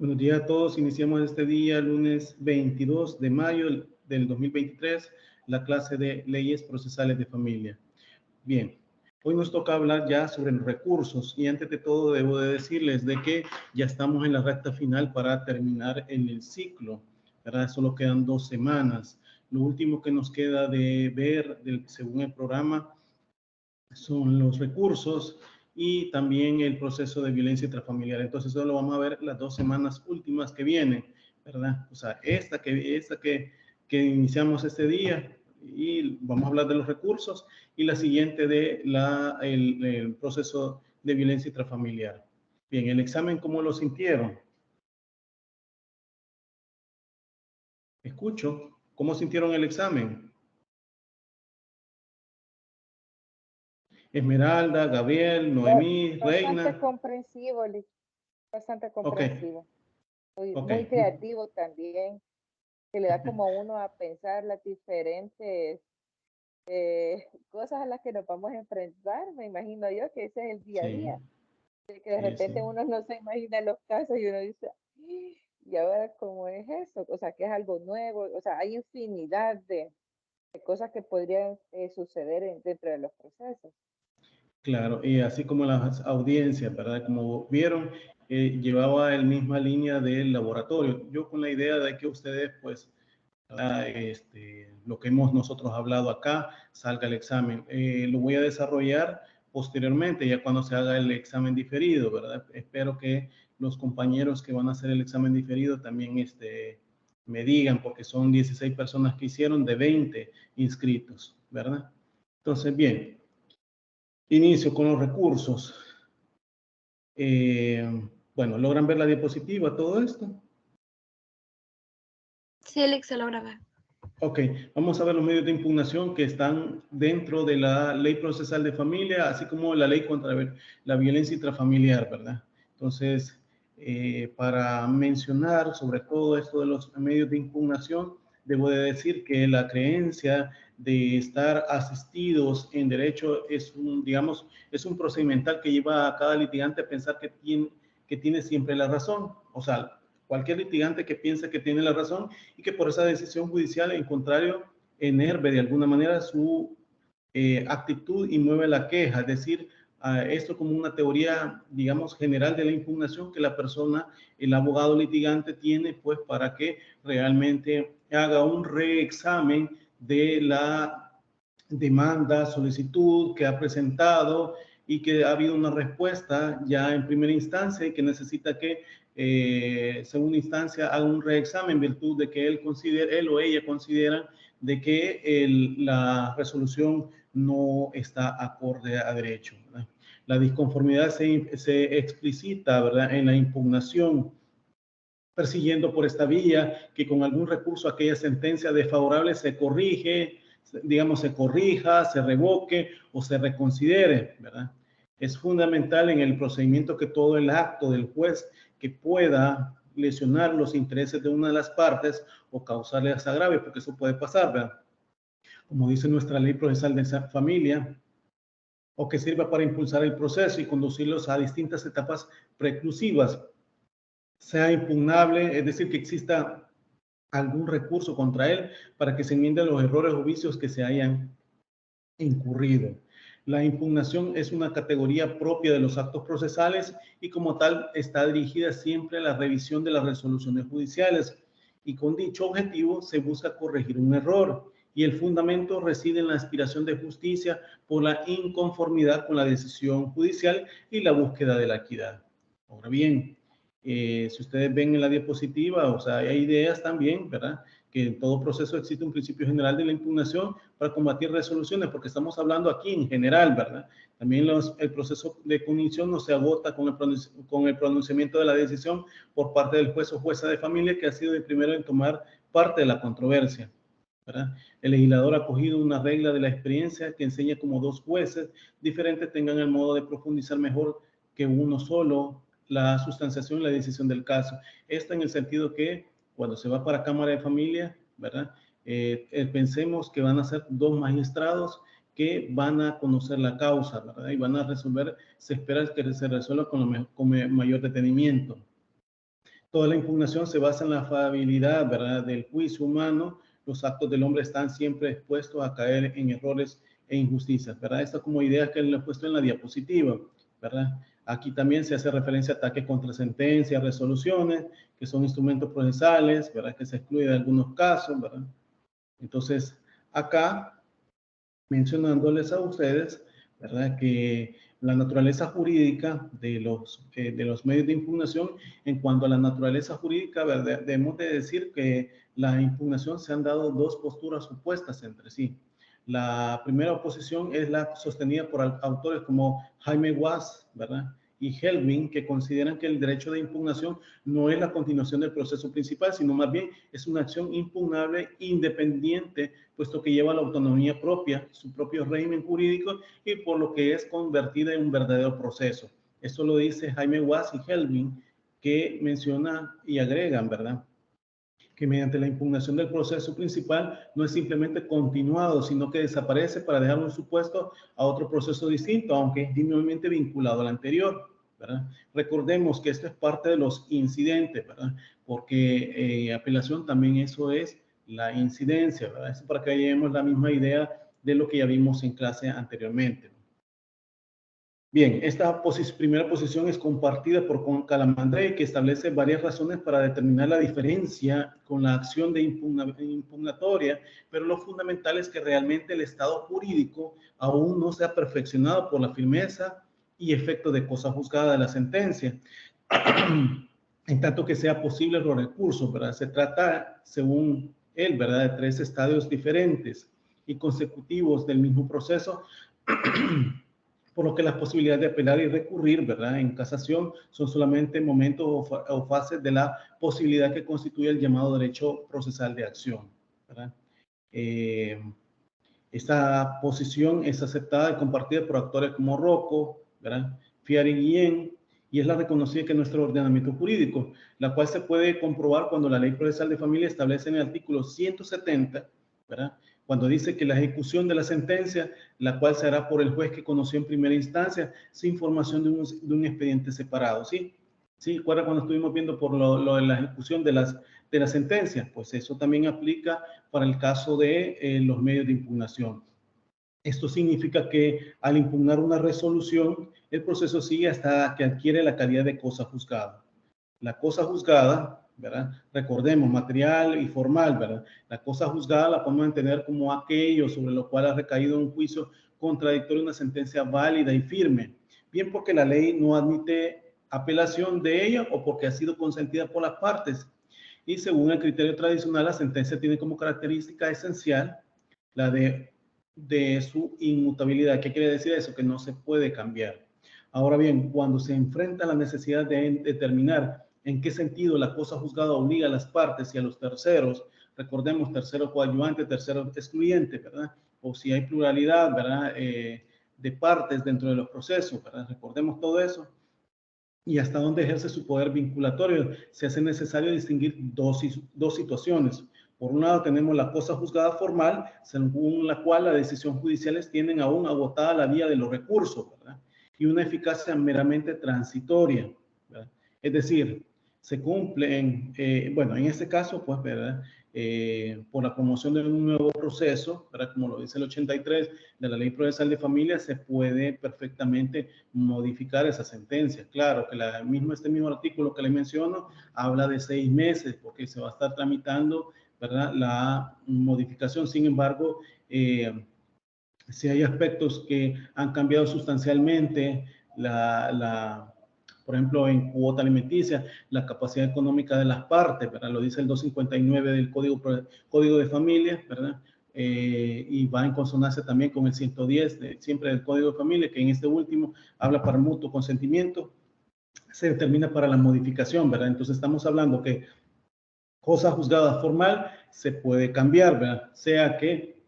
Buenos días a todos. Iniciamos este día, lunes 22 de mayo del 2023, la clase de leyes procesales de familia. Bien, hoy nos toca hablar ya sobre los recursos y antes de todo debo de decirles de que ya estamos en la recta final para terminar en el ciclo, ¿verdad? Solo quedan 2 semanas. Lo último que nos queda de ver, según el programa, son los recursos y también el proceso de violencia intrafamiliar. Entonces, eso lo vamos a ver las 2 semanas últimas que vienen, ¿verdad? O sea, esta que iniciamos este día y vamos a hablar de los recursos y la siguiente de el proceso de violencia intrafamiliar. Bien, el examen, ¿cómo lo sintieron? Escucho. ¿Cómo sintieron el examen? Esmeralda, Gabriel, Noemí, Bastante Reina. comprensivo, bastante Ok, comprensivo. ok. Muy creativo también, que le da como a uno a pensar las diferentes cosas a las que nos vamos a enfrentar. Me imagino yo que ese es el día a Sí, día, de que de sí, sí. repente uno no se imagina los casos y uno dice, ¿y ahora cómo es eso? O sea, que es algo nuevo, o sea, hay infinidad de cosas que podrían suceder dentro de los procesos. Claro, y así como las audiencias, ¿verdad? Como vieron, llevaba la misma línea del laboratorio. Yo con la idea de que ustedes, pues, lo que hemos nosotros hablado acá, salga el examen. Lo voy a desarrollar posteriormente, ya cuando se haga el examen diferido, ¿verdad? Espero que los compañeros que van a hacer el examen diferido también me digan, porque son 16 personas que hicieron de 20 inscritos, ¿verdad? Entonces, bien. Inicio con los recursos. Bueno, ¿logran ver la diapositiva, todo esto? Sí, Alexa lo graba. Ok, vamos a ver los medios de impugnación que están dentro de la ley procesal de familia, así como la ley contra la violencia intrafamiliar, ¿verdad? Entonces, para mencionar sobre todo esto de los medios de impugnación, debo de decir que la creencia de estar asistidos en derecho es digamos, es un procedimental que lleva a cada litigante a pensar que tiene siempre la razón. O sea, cualquier litigante que piense que tiene la razón y que por esa decisión judicial, en contrario, enerve de alguna manera su actitud y mueve la queja, es decir, esto como una teoría, digamos, general de la impugnación que la persona, el abogado litigante tiene, pues, para que realmente haga un reexamen de la demanda, solicitud que ha presentado y que ha habido una respuesta ya en primera instancia y que necesita que segunda instancia haga un reexamen en virtud de que él o ella consideran de que la resolución no está acorde a derecho, ¿verdad? La disconformidad se explicita, ¿verdad?, en la impugnación, persiguiendo por esta vía que con algún recurso aquella sentencia desfavorable se corrige, digamos, se corrija, se revoque o se reconsidere, ¿verdad? Es fundamental en el procedimiento que todo el acto del juez que pueda lesionar los intereses de una de las partes o causarle agravio, porque eso puede pasar, ¿verdad? Como dice nuestra ley procesal de familia, o que sirva para impulsar el proceso y conducirlos a distintas etapas preclusivas, sea impugnable, es decir, que exista algún recurso contra él para que se enmienden los errores o vicios que se hayan incurrido. La impugnación es una categoría propia de los actos procesales y como tal está dirigida siempre a la revisión de las resoluciones judiciales y con dicho objetivo se busca corregir un error y el fundamento reside en la aspiración de justicia por la inconformidad con la decisión judicial y la búsqueda de la equidad. Ahora bien, si ustedes ven en la diapositiva, o sea, hay ideas también, ¿verdad?, que en todo proceso existe un principio general de la impugnación para combatir resoluciones, porque estamos hablando aquí en general, ¿verdad? También el proceso de cognición no se agota con el pronunciamiento de la decisión por parte del juez o jueza de familia que ha sido el primero en tomar parte de la controversia, ¿verdad? El legislador ha cogido una regla de la experiencia que enseña como dos jueces diferentes tengan el modo de profundizar mejor que uno solo la sustanciación y la decisión del caso. Esto en el sentido que cuando se va para Cámara de Familia, ¿verdad? Pensemos que van a ser dos magistrados que van a conocer la causa, ¿verdad? Y van a resolver, se espera que se resuelva con mayor detenimiento. Toda la impugnación se basa en la fallibilidad, ¿verdad?, del juicio humano. Los actos del hombre están siempre expuestos a caer en errores e injusticias, ¿verdad? Esta como idea que le he puesto en la diapositiva, ¿verdad? Aquí también se hace referencia a ataques contra sentencias, resoluciones, que son instrumentos procesales, ¿verdad?, que se excluye de algunos casos, ¿verdad? Entonces, acá, mencionándoles a ustedes, ¿verdad?, que la naturaleza jurídica de los medios de impugnación, en cuanto a la naturaleza jurídica, ¿verdad?, debemos de decir que la impugnación se han dado dos posturas opuestas entre sí. La primera oposición es la sostenida por autores como Jaime Guas, ¿verdad?, y Helvin, que consideran que el derecho de impugnación no es la continuación del proceso principal, sino más bien es una acción impugnable independiente, puesto que lleva la autonomía propia, su propio régimen jurídico, y por lo que es convertida en un verdadero proceso. Esto lo dice Jaime Guas y Helvin, que menciona y agregan, ¿verdad?, que mediante la impugnación del proceso principal no es simplemente continuado, sino que desaparece para dejar un supuesto a otro proceso distinto, aunque es dinámicamente vinculado al anterior, ¿verdad? Recordemos que esto es parte de los incidentes, ¿verdad? Porque apelación también eso es la incidencia, ¿verdad? Eso para que llevemos la misma idea de lo que ya vimos en clase anteriormente. Bien, esta primera posición es compartida por Calamandrei, que establece varias razones para determinar la diferencia con la acción de impugnatoria, pero lo fundamental es que realmente el estado jurídico aún no se ha perfeccionado por la firmeza y efecto de cosa juzgada de la sentencia, en tanto que sea posible los recursos, ¿verdad? Se trata, según él, ¿verdad?, de tres estadios diferentes y consecutivos del mismo proceso, por lo que las posibilidades de apelar y recurrir, ¿verdad?, en casación son solamente momentos o fases de la posibilidad que constituye el llamado derecho procesal de acción, ¿verdad? Esta posición es aceptada y compartida por actores como Rocco, ¿verdad?, Fiar y Guillén, y es la reconocida que nuestro ordenamiento jurídico, la cual se puede comprobar cuando la Ley Procesal de Familia establece en el artículo 170, ¿verdad?, cuando dice que la ejecución de la sentencia, la cual se hará por el juez que conoció en primera instancia, sin formación de un expediente separado, ¿sí? ¿Sí? ¿Recuerda cuando estuvimos viendo por lo de la ejecución de la sentencia? Pues eso también aplica para el caso de los medios de impugnación. Esto significa que al impugnar una resolución, el proceso sigue hasta que adquiere la calidad de cosa juzgada. La cosa juzgada, ¿verdad?, recordemos, material y formal, ¿verdad? La cosa juzgada la podemos entender como aquello sobre lo cual ha recaído un juicio contradictorio, una sentencia válida y firme, bien porque la ley no admite apelación de ella o porque ha sido consentida por las partes. Y según el criterio tradicional, la sentencia tiene como característica esencial la de su inmutabilidad. ¿Qué quiere decir eso? Que no se puede cambiar. Ahora bien, cuando se enfrenta la necesidad de determinar en qué sentido la cosa juzgada obliga a las partes y a los terceros, recordemos tercero coadyuvante, tercero excluyente, ¿verdad? O si hay pluralidad, ¿verdad?, de partes dentro de los procesos, ¿verdad? Recordemos todo eso. Y hasta dónde ejerce su poder vinculatorio, se hace necesario distinguir dos situaciones. Por un lado tenemos la cosa juzgada formal, según la cual las decisiones judiciales tienen aún agotada la vía de los recursos, ¿verdad?, y una eficacia meramente transitoria, ¿verdad? Es decir, se cumplen, bueno, en este caso, pues, ¿verdad?, por la promoción de un nuevo proceso, ¿verdad?, como lo dice el 83 de la Ley Procesal de Familia, se puede perfectamente modificar esa sentencia. Claro que este mismo artículo que le menciono habla de 6 meses, porque se va a estar tramitando, ¿verdad?, la modificación. Sin embargo, si hay aspectos que han cambiado sustancialmente, por ejemplo, en cuota alimenticia, la capacidad económica de las partes, ¿verdad?, lo dice el 259 del Código de Familia, ¿verdad?, y va en consonancia también con el 110 siempre del Código de Familia, que en este último habla para mutuo consentimiento, se determina para la modificación, ¿verdad? Entonces estamos hablando que cosa juzgada formal se puede cambiar, ¿verdad?, sea que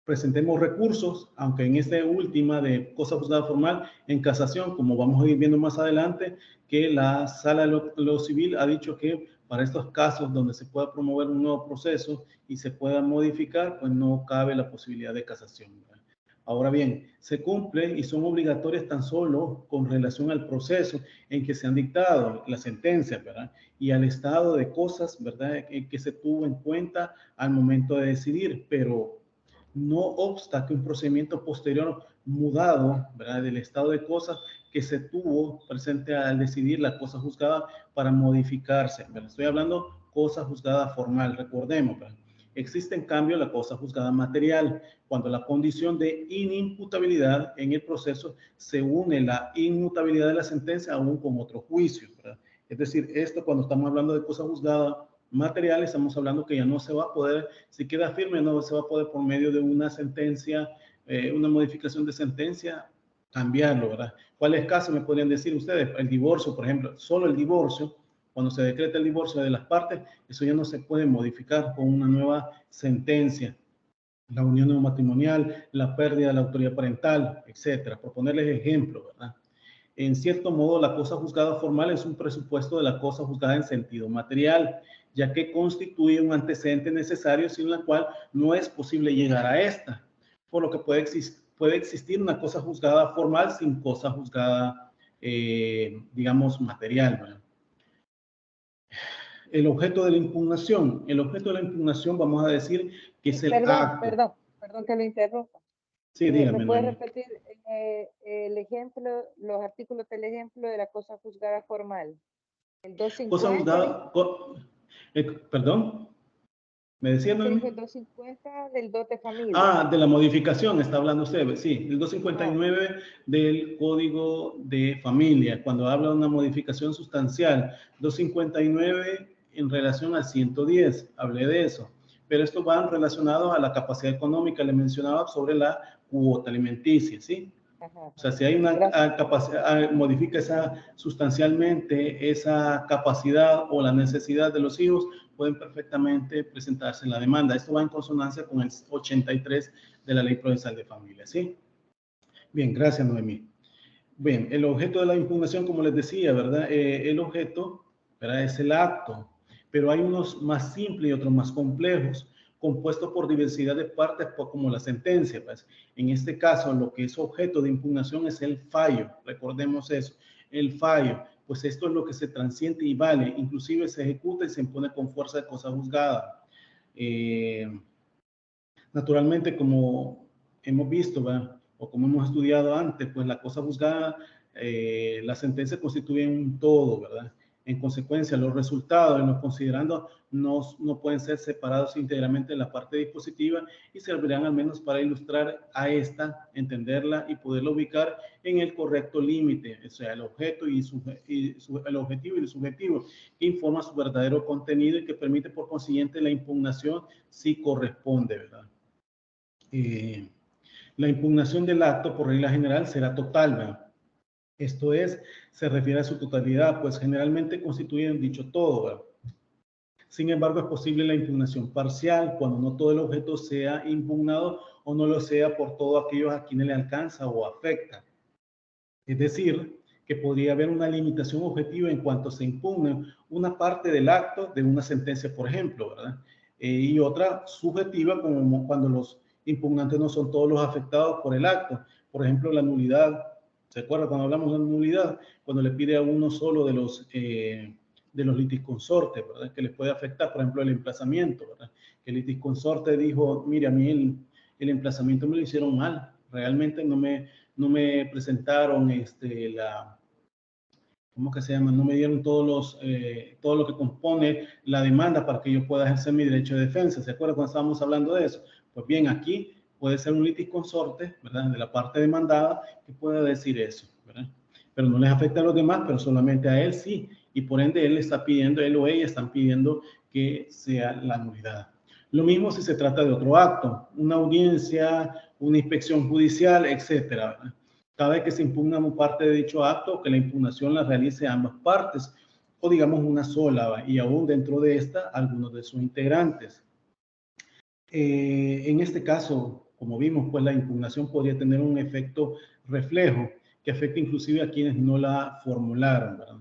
presentemos recursos, aunque en esta última de cosa juzgada formal, en casación, como vamos a ir viendo más adelante, que la Sala de lo Civil ha dicho que para estos casos donde se pueda promover un nuevo proceso y se pueda modificar, pues no cabe la posibilidad de casación, ¿verdad? Ahora bien, se cumplen y son obligatorias tan solo con relación al proceso en que se han dictado las sentencias, ¿verdad? Y al estado de cosas, ¿verdad? Que se tuvo en cuenta al momento de decidir, pero no obsta que un procedimiento posterior mudado, ¿verdad? Del estado de cosas que se tuvo presente al decidir la cosa juzgada para modificarse, ¿verdad? Estoy hablando cosa juzgada formal, recordemos, ¿verdad? Existe en cambio la cosa juzgada material, cuando la condición de inimputabilidad en el proceso se une la inmutabilidad de la sentencia aún con otro juicio, ¿verdad? Es decir, esto cuando estamos hablando de cosa juzgada material, estamos hablando que ya no se va a poder, si queda firme, no se va a poder por medio de una sentencia, una modificación de sentencia, cambiarlo, ¿verdad? ¿Cuáles casos me podrían decir ustedes? El divorcio, por ejemplo, solo el divorcio, cuando se decreta el divorcio de las partes, eso ya no se puede modificar con una nueva sentencia. La unión no matrimonial, la pérdida de la autoridad parental, etcétera, por ponerles ejemplos, ¿verdad? En cierto modo, la cosa juzgada formal es un presupuesto de la cosa juzgada en sentido material, ya que constituye un antecedente necesario sin la cual no es posible llegar a esta, por lo que puede existir una cosa juzgada formal sin cosa juzgada, digamos, material, ¿verdad? El objeto de la impugnación. El objeto de la impugnación, vamos a decir que es el acto. Perdón que lo interrumpa. Sí, ¿Me dígame, puedes Noemi. repetir el ejemplo, los artículos del ejemplo de la cosa juzgada formal? El Cosa 250, juzgada, perdón, me decía, ¿qué dijo Noemi. el 250 del dote familia? Ah, de la modificación está hablando usted. Sí, el Ajá. 259 del Código de Familia, cuando habla de una modificación sustancial. 259 en relación al 110, hablé de eso. Pero esto va relacionado a la capacidad económica, le mencionaba sobre la cuota alimenticia, ¿sí? Ajá, O ajá. sea, si hay una capacidad, modifica sustancialmente esa capacidad o la necesidad de los hijos, pueden perfectamente presentarse en la demanda. Esto va en consonancia con el 83 de la Ley Procesal de Familia, ¿sí? Bien, gracias, Noemí. Bien, el objeto de la impugnación, como les decía, ¿verdad? El objeto, ¿verdad? Es el acto, pero hay unos más simples y otros más complejos, compuestos por diversidad de partes, como la sentencia, pues. En este caso, lo que es objeto de impugnación es el fallo, recordemos eso, el fallo, pues esto es lo que se transciende y vale, inclusive se ejecuta y se impone con fuerza de cosa juzgada. Naturalmente, como hemos visto, ¿verdad? O como hemos estudiado antes, pues la cosa juzgada, la sentencia constituye un todo, ¿verdad? En consecuencia, los resultados, en los considerando, no pueden ser separados íntegramente de la parte dispositiva y servirán al menos para ilustrar a esta, entenderla y poderla ubicar en el correcto límite, o sea, el objeto el objetivo y el subjetivo, que informa su verdadero contenido y que permite por consiguiente la impugnación si corresponde, ¿verdad? La impugnación del acto, por regla general, será total, ¿verdad? Esto es, se refiere a su totalidad, pues generalmente constituyen dicho todo, ¿verdad? Sin embargo, es posible la impugnación parcial cuando no todo el objeto sea impugnado o no lo sea por todos aquellos a quienes le alcanza o afecta. Es decir, que podría haber una limitación objetiva en cuanto se impugne una parte del acto de una sentencia, por ejemplo, ¿verdad? Y otra subjetiva, como cuando los impugnantes no son todos los afectados por el acto. Por ejemplo, la nulidad. ¿Se acuerda cuando hablamos de la nulidad? Cuando le pide a uno solo de los litisconsortes, ¿verdad? Que les puede afectar, por ejemplo, el emplazamiento, ¿verdad? Que el litisconsorte dijo, mire, a mí el emplazamiento me lo hicieron mal. Realmente no me presentaron ¿cómo que se llama? No me dieron todo lo que compone la demanda para que yo pueda ejercer mi derecho de defensa. ¿Se acuerdan cuando estábamos hablando de eso? Pues bien, aquí puede ser un litisconsorte, ¿verdad? De la parte demandada que pueda decir eso, ¿verdad? Pero no les afecta a los demás, pero solamente a él sí. Y por ende él está pidiendo, él o ella están pidiendo que sea la nulidad. Lo mismo si se trata de otro acto, una audiencia, una inspección judicial, etcétera, ¿verdad? Cada vez que se impugna una parte de dicho acto, que la impugnación la realice ambas partes, o digamos una sola, ¿va? Y aún dentro de esta, algunos de sus integrantes. En este caso, como vimos, pues la impugnación podría tener un efecto reflejo que afecte inclusive a quienes no la formularon, ¿verdad?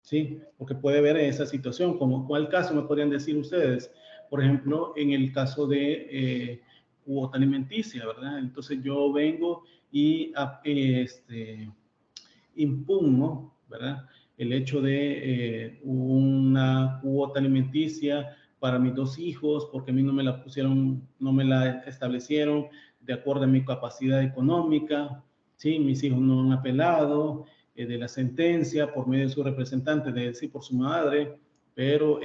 ¿Sí? Porque puede haber esa situación, como cuál caso me podrían decir ustedes. Por ejemplo, en el caso de cuota alimenticia, ¿verdad? Entonces yo vengo y impugno, ¿verdad? El hecho de una cuota alimenticia para mis 2 hijos, porque a mí no me la pusieron, no me la establecieron de acuerdo a mi capacidad económica, ¿sí? Mis hijos no han apelado de la sentencia por medio de su representante, de decir por su madre, pero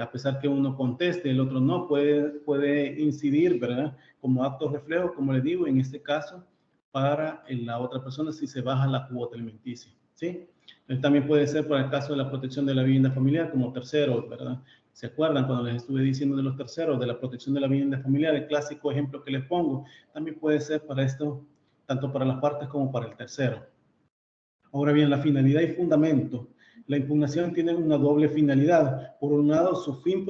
a pesar que uno conteste, el otro no, puede incidir, ¿verdad? Como acto reflejo, como le digo, en este caso, para la otra persona si se baja la cuota alimenticia, ¿sí? También puede ser para el caso de la protección de la vivienda familiar como terceros, ¿verdad? ¿Se acuerdan cuando les estuve diciendo de los terceros, de la protección de la vivienda familiar? El clásico ejemplo que les pongo, también puede ser para esto, tanto para las partes como para el tercero. Ahora bien, la finalidad y fundamento. La impugnación tiene una doble finalidad. Por un lado, su fin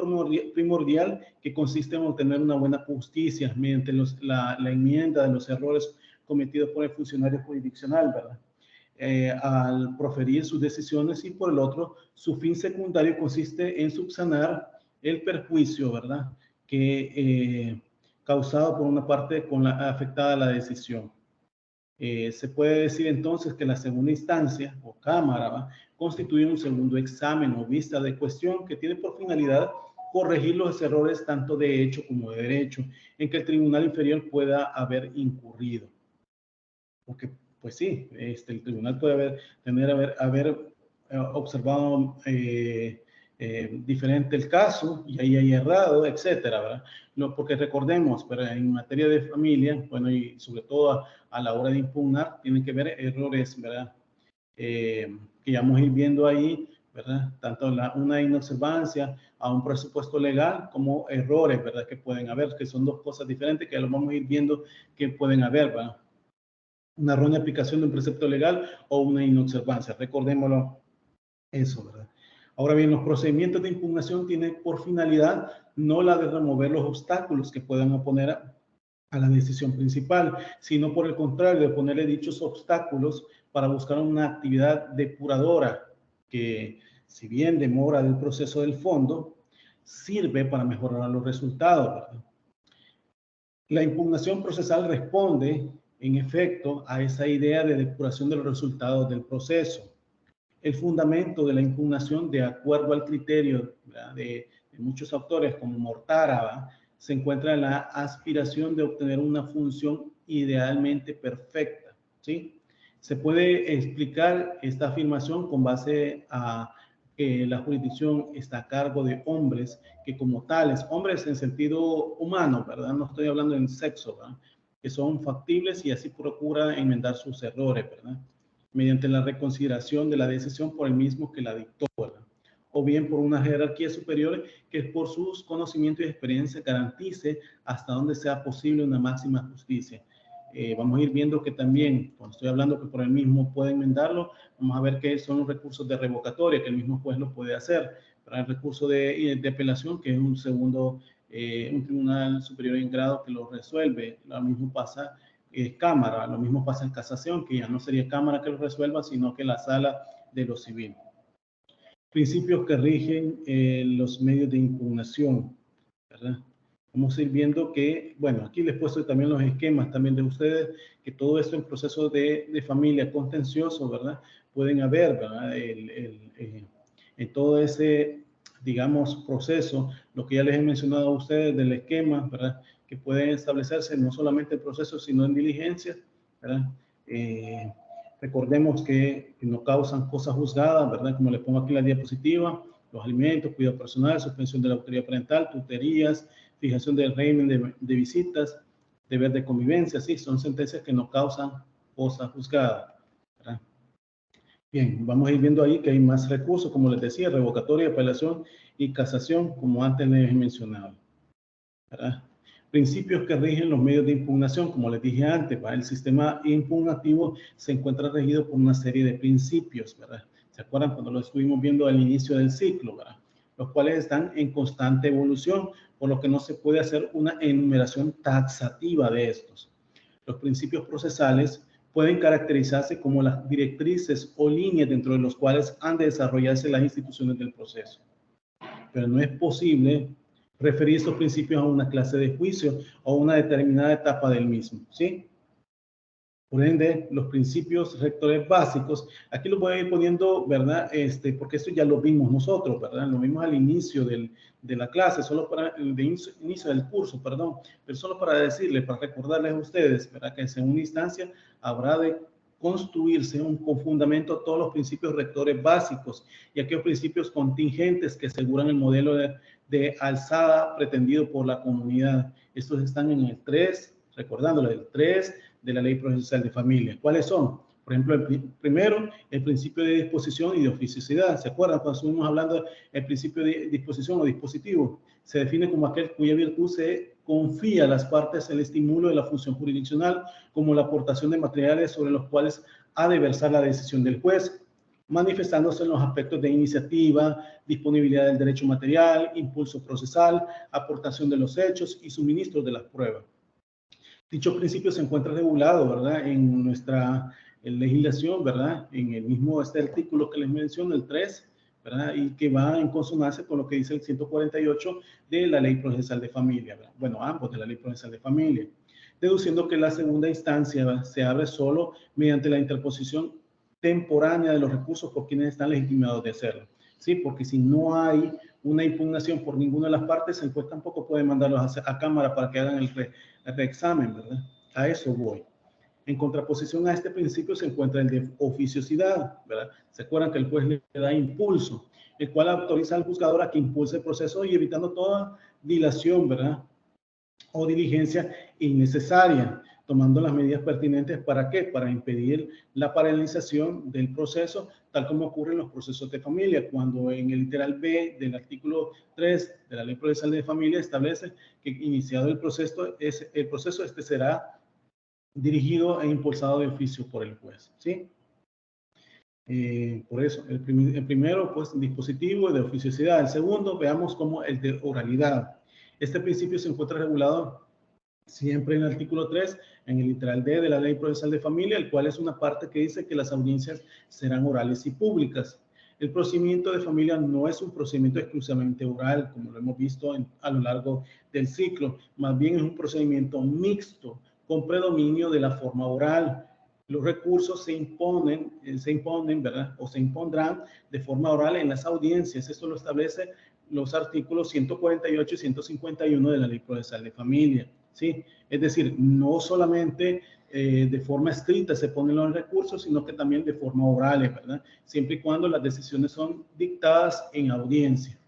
primordial, que consiste en obtener una buena justicia mediante la enmienda de los errores cometidos por el funcionario jurisdiccional, ¿verdad? Al proferir sus decisiones, y por el otro, su fin secundario consiste en subsanar el perjuicio, ¿verdad? Que causado por una parte con la afectada la decisión. Se puede decir entonces que la segunda instancia o cámara, ¿va?, constituye un segundo examen o vista de cuestión que tiene por finalidad corregir los errores tanto de hecho como de derecho en que el tribunal inferior pueda haber incurrido. Porque, pues sí, el tribunal puede haber observado diferente el caso y ahí hay errado, etcétera, ¿verdad? No, porque recordemos, pero en materia de familia, bueno, y sobre todo a la hora de impugnar, tienen que ver errores, ¿verdad? Que ya vamos a ir viendo ahí, ¿verdad? Tanto una inobservancia a un presupuesto legal como errores, ¿verdad? Que pueden haber, que son dos cosas diferentes que ya lo vamos a ir viendo que pueden haber, ¿verdad? Una errónea aplicación de un precepto legal o una inobservancia. Recordémoslo eso, ¿verdad? Ahora bien, los procedimientos de impugnación tienen por finalidad no la de remover los obstáculos que puedan oponer a la decisión principal, sino por el contrario, de ponerle dichos obstáculos para buscar una actividad depuradora que, si bien demora el proceso del fondo, sirve para mejorar los resultados, ¿verdad? La impugnación procesal responde, en efecto, a esa idea de depuración de los resultados del proceso. El fundamento de la impugnación, de acuerdo al criterio de muchos autores como Mortara, se encuentra en la aspiración de obtener una función idealmente perfecta, ¿sí? Se puede explicar esta afirmación con base a que la jurisdicción está a cargo de hombres que como tales, hombres en sentido humano, ¿verdad? No estoy hablando en sexo, ¿verdad? Que son factibles y así procura enmendar sus errores, ¿verdad? Mediante la reconsideración de la decisión por el mismo que la dictó, ¿verdad? O bien por una jerarquía superior que por sus conocimientos y experiencia garantice hasta donde sea posible una máxima justicia. Vamos a ir viendo que también, cuando estoy hablando que por el mismo puede enmendarlo, vamos a ver que son los recursos de revocatoria, que el mismo juez lo puede hacer. Para el recurso de apelación, que es un segundo, un tribunal superior en grado que lo resuelve, lo mismo pasa cámara, lo mismo pasa en casación, que ya no sería cámara que lo resuelva, sino que la sala de lo civil. Principios que rigen los medios de impugnación, ¿verdad? Vamos a ir viendo que, bueno, aquí les he puesto también los esquemas también de ustedes, que todo esto en procesos de familia contencioso, ¿verdad? Pueden haber, ¿verdad? En todo ese, digamos, proceso, lo que ya les he mencionado a ustedes del esquema, ¿verdad? Que pueden establecerse no solamente en procesos, sino en diligencias, ¿verdad? Recordemos que no causan cosas juzgadas, ¿verdad? Como les pongo aquí en la diapositiva, los alimentos, cuidado personal, suspensión de la autoridad parental, tutorías, fijación del régimen de visitas, deber de convivencia, sí, son sentencias que no causan cosas juzgadas, ¿verdad? Bien, vamos a ir viendo ahí que hay más recursos, como les decía, revocatoria, apelación y casación, como antes les he mencionado, ¿verdad? Principios que rigen los medios de impugnación, como les dije antes, ¿verdad? El sistema impugnativo se encuentra regido por una serie de principios, ¿verdad? ¿Se acuerdan cuando lo estuvimos viendo al inicio del ciclo, ¿verdad? Los cuales están en constante evolución, por lo que no se puede hacer una enumeración taxativa de estos. Los principios procesales pueden caracterizarse como las directrices o líneas dentro de los cuales han de desarrollarse las instituciones del proceso. Pero no es posible referir estos principios a una clase de juicio o una determinada etapa del mismo, ¿sí? Por ende, los principios rectores básicos, aquí los voy a ir poniendo, ¿verdad? Porque esto ya lo vimos nosotros, ¿verdad? Lo vimos al inicio de la clase, solo para el inicio del curso, perdón, pero solo para decirles, para recordarles a ustedes, ¿verdad? Que en una instancia habrá de construirse con fundamento a todos los principios rectores básicos y aquellos principios contingentes que aseguran el modelo de alzada pretendido por la comunidad. Estos están en el 3, recordándole, el 3 de la Ley Procesal de Familia. ¿Cuáles son? Por ejemplo, primero, el principio de disposición y de oficiosidad. ¿Se acuerdan cuando estuvimos hablando del principio de disposición o dispositivo? Se define como aquel cuya virtud se confía a las partes el estímulo de la función jurisdiccional, como la aportación de materiales sobre los cuales ha de versar la decisión del juez, manifestándose en los aspectos de iniciativa, disponibilidad del derecho material, impulso procesal, aportación de los hechos y suministro de las pruebas. Dicho principio se encuentra regulado, ¿verdad? En nuestra legislación, ¿verdad? En el mismo artículo que les menciono, el 3, ¿verdad? Y que va en consonancia con lo que dice el 148 de la Ley Procesal de Familia, ¿verdad? Bueno, ambos de la Ley Procesal de Familia. Deduciendo que la segunda instancia, ¿verdad?, se abre solo mediante la interposición temporánea de los recursos por quienes están legitimados de hacerlo. ¿Sí? Porque si no hay una impugnación por ninguna de las partes, el juez tampoco puede mandarlos a cámara para que hagan el reexamen, ¿verdad? A eso voy. En contraposición a este principio se encuentra el de oficiosidad, ¿verdad? ¿Se acuerdan que el juez le da impulso, el cual autoriza al juzgador a que impulse el proceso y evitando toda dilación, ¿verdad?, o diligencia innecesaria, tomando las medidas pertinentes. ¿Para qué? Para impedir la paralización del proceso, tal como ocurre en los procesos de familia, cuando en el literal B del artículo 3 de la Ley Procesal de Familia establece que iniciado el proceso, este será dirigido e impulsado de oficio por el juez, ¿sí? Por eso, el primero, pues, dispositivo de oficiosidad. El segundo, veamos como el de oralidad. Este principio se encuentra regulado siempre en el artículo 3, en el literal D de la Ley Procesal de Familia, el cual es una parte que dice que las audiencias serán orales y públicas. El procedimiento de familia no es un procedimiento exclusivamente oral, como lo hemos visto a lo largo del ciclo, más bien es un procedimiento mixto, con predominio de la forma oral. Los recursos se imponen, ¿verdad? O se impondrán de forma oral en las audiencias. Esto lo establece los artículos 148 y 151 de la Ley Procesal de Familia, ¿sí? Es decir, no solamente de forma escrita se ponen los recursos, sino que también de forma oral, ¿verdad? Siempre y cuando las decisiones son dictadas en audiencia.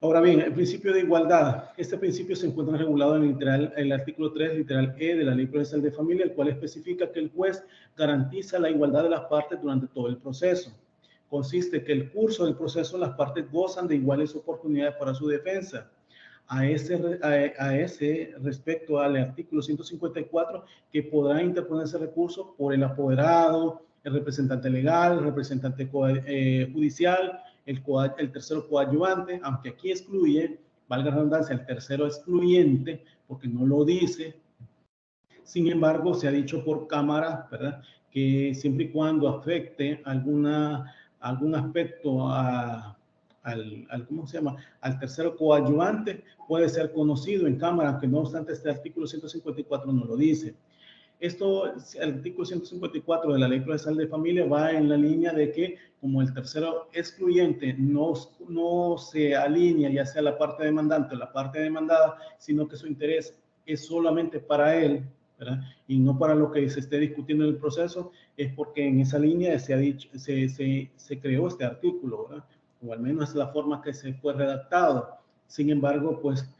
Ahora bien, el principio de igualdad. Este principio se encuentra regulado en el artículo 3, literal E de la Ley Procesal de Familia, el cual especifica que el juez garantiza la igualdad de las partes durante todo el proceso. Consiste que el curso del proceso las partes gozan de iguales oportunidades para su defensa. A ese respecto al artículo 154, que podrá interponerse recurso por el apoderado, el representante legal, el representante judicial, el tercero coadyuvante, aunque aquí excluye, valga la redundancia, el tercero excluyente, porque no lo dice. Sin embargo, se ha dicho por cámara, ¿verdad?, que siempre y cuando afecte algún aspecto ¿cómo se llama?, al tercero coadyuvante, puede ser conocido en cámara, aunque no obstante este artículo 154 no lo dice. Esto, el artículo 154 de la Ley Procesal de Familia va en la línea de que, como el tercero excluyente no se alinea ya sea la parte demandante o la parte demandada, sino que su interés es solamente para él, ¿verdad?, y no para lo que se esté discutiendo en el proceso, es porque en esa línea se creó este artículo, ¿verdad?, o al menos es la forma que se fue redactado. Sin embargo, pues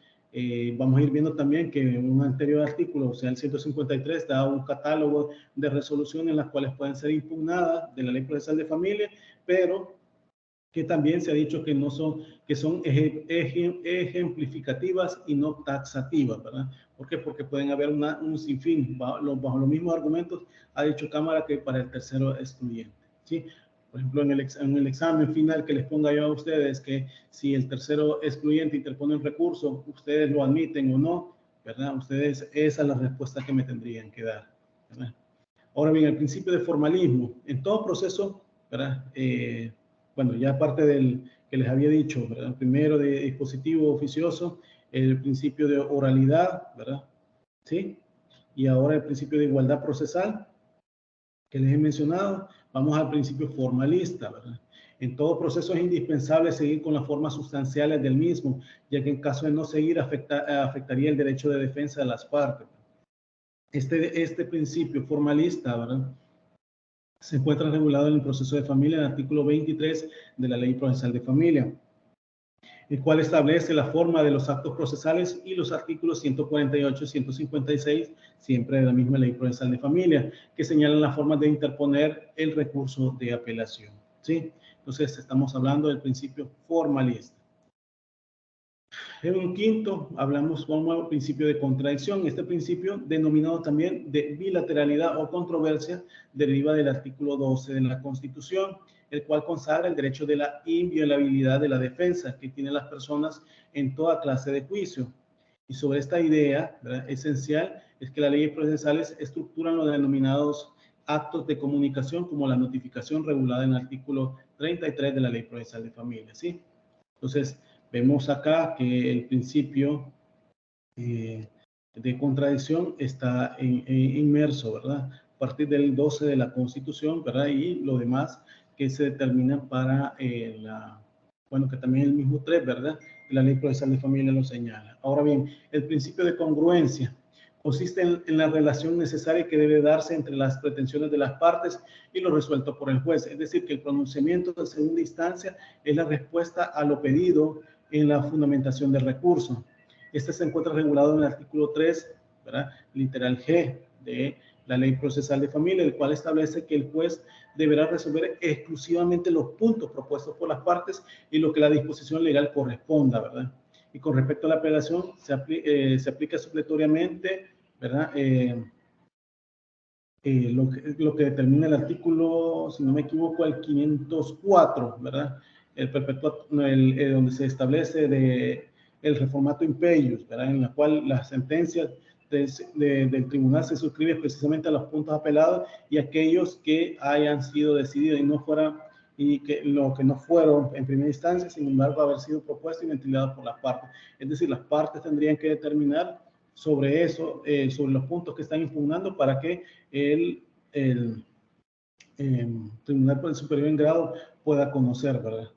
vamos a ir viendo también que en un anterior artículo, o sea, el 153, da un catálogo de resoluciones en las cuales pueden ser impugnadas de la Ley Procesal de Familia, pero que también se ha dicho que son ejemplificativas y no taxativas, ¿verdad? ¿Por qué? Porque pueden haber un sinfín, bajo los mismos argumentos, ha dicho Cámara que para el tercero excluyente, ¿sí? Por ejemplo, en el examen final que les ponga yo a ustedes, que si el tercero excluyente interpone un recurso, ustedes lo admiten o no, ¿verdad? Ustedes, esa es la respuesta que me tendrían que dar, ¿verdad? Ahora bien, el principio de formalismo. En todo proceso, ¿verdad? Bueno, ya aparte del que les había dicho, ¿verdad? Primero de dispositivo oficioso, el principio de oralidad, ¿verdad? ¿Sí? Y ahora el principio de igualdad procesal, que les he mencionado. Vamos al principio formalista, ¿verdad? En todo proceso es indispensable seguir con las formas sustanciales del mismo, ya que en caso de no seguir afectaría el derecho de defensa de las partes. Este principio formalista, ¿verdad?, se encuentra regulado en el proceso de familia en el artículo 23 de la Ley Procesal de Familia, el cual establece la forma de los actos procesales, y los artículos 148 y 156, siempre de la misma Ley Procesal de Familia, que señalan las formas de interponer el recurso de apelación, ¿sí? Entonces, estamos hablando del principio formalista. En un quinto, vamos al principio de contradicción. Este principio, denominado también de bilateralidad o controversia, deriva del artículo 12 de la Constitución, el cual consagra el derecho de la inviolabilidad de la defensa que tienen las personas en toda clase de juicio. Y sobre esta idea, ¿verdad?, esencial es que las leyes procesales estructuran los denominados actos de comunicación como la notificación regulada en el artículo 33 de la Ley Procesal de Familia, ¿sí? Entonces, vemos acá que el principio de contradicción está inmerso, ¿verdad?, a partir del 12 de la Constitución, ¿verdad? Y lo demás que se determina para bueno, que también el mismo 3, ¿verdad?, la Ley Procesal de Familia lo señala. Ahora bien, el principio de congruencia consiste en la relación necesaria que debe darse entre las pretensiones de las partes y lo resuelto por el juez. Es decir, que el pronunciamiento de segunda instancia es la respuesta a lo pedido en la fundamentación del recurso. Este se encuentra regulado en el artículo 3, ¿verdad?, literal G de la Ley Procesal de Familia, el cual establece que el juez deberá resolver exclusivamente los puntos propuestos por las partes y lo que la disposición legal corresponda, ¿verdad? Y con respecto a la apelación, se aplica supletoriamente, ¿verdad?, lo que determina el artículo, si no me equivoco, el 504, ¿verdad?, donde se establece el reformato imperius, ¿verdad?, en la cual las sentencias del tribunal se suscriben precisamente a los puntos apelados y aquellos que hayan sido decididos y que lo que no fueron en primera instancia, sin embargo, haber sido propuestos y ventilados por las partes. Es decir, las partes tendrían que determinar sobre eso, sobre los puntos que están impugnando, para que el Tribunal Superior en Grado pueda conocer, ¿verdad?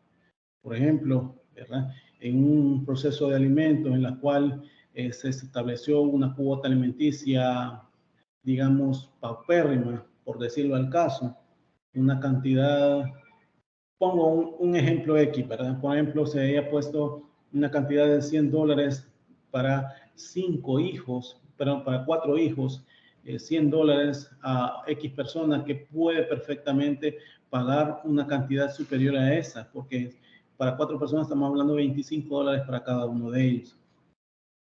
Por ejemplo, ¿verdad?, en un proceso de alimentos en la cual se estableció una cuota alimenticia, digamos, paupérrima, por decirlo al caso, una cantidad, pongo un ejemplo X, ¿verdad? Por ejemplo, se había puesto una cantidad de $100 para 5 hijos, perdón, para 4 hijos, $100 a X persona que puede perfectamente pagar una cantidad superior a esa, porque para 4 personas estamos hablando de $25 para cada uno de ellos.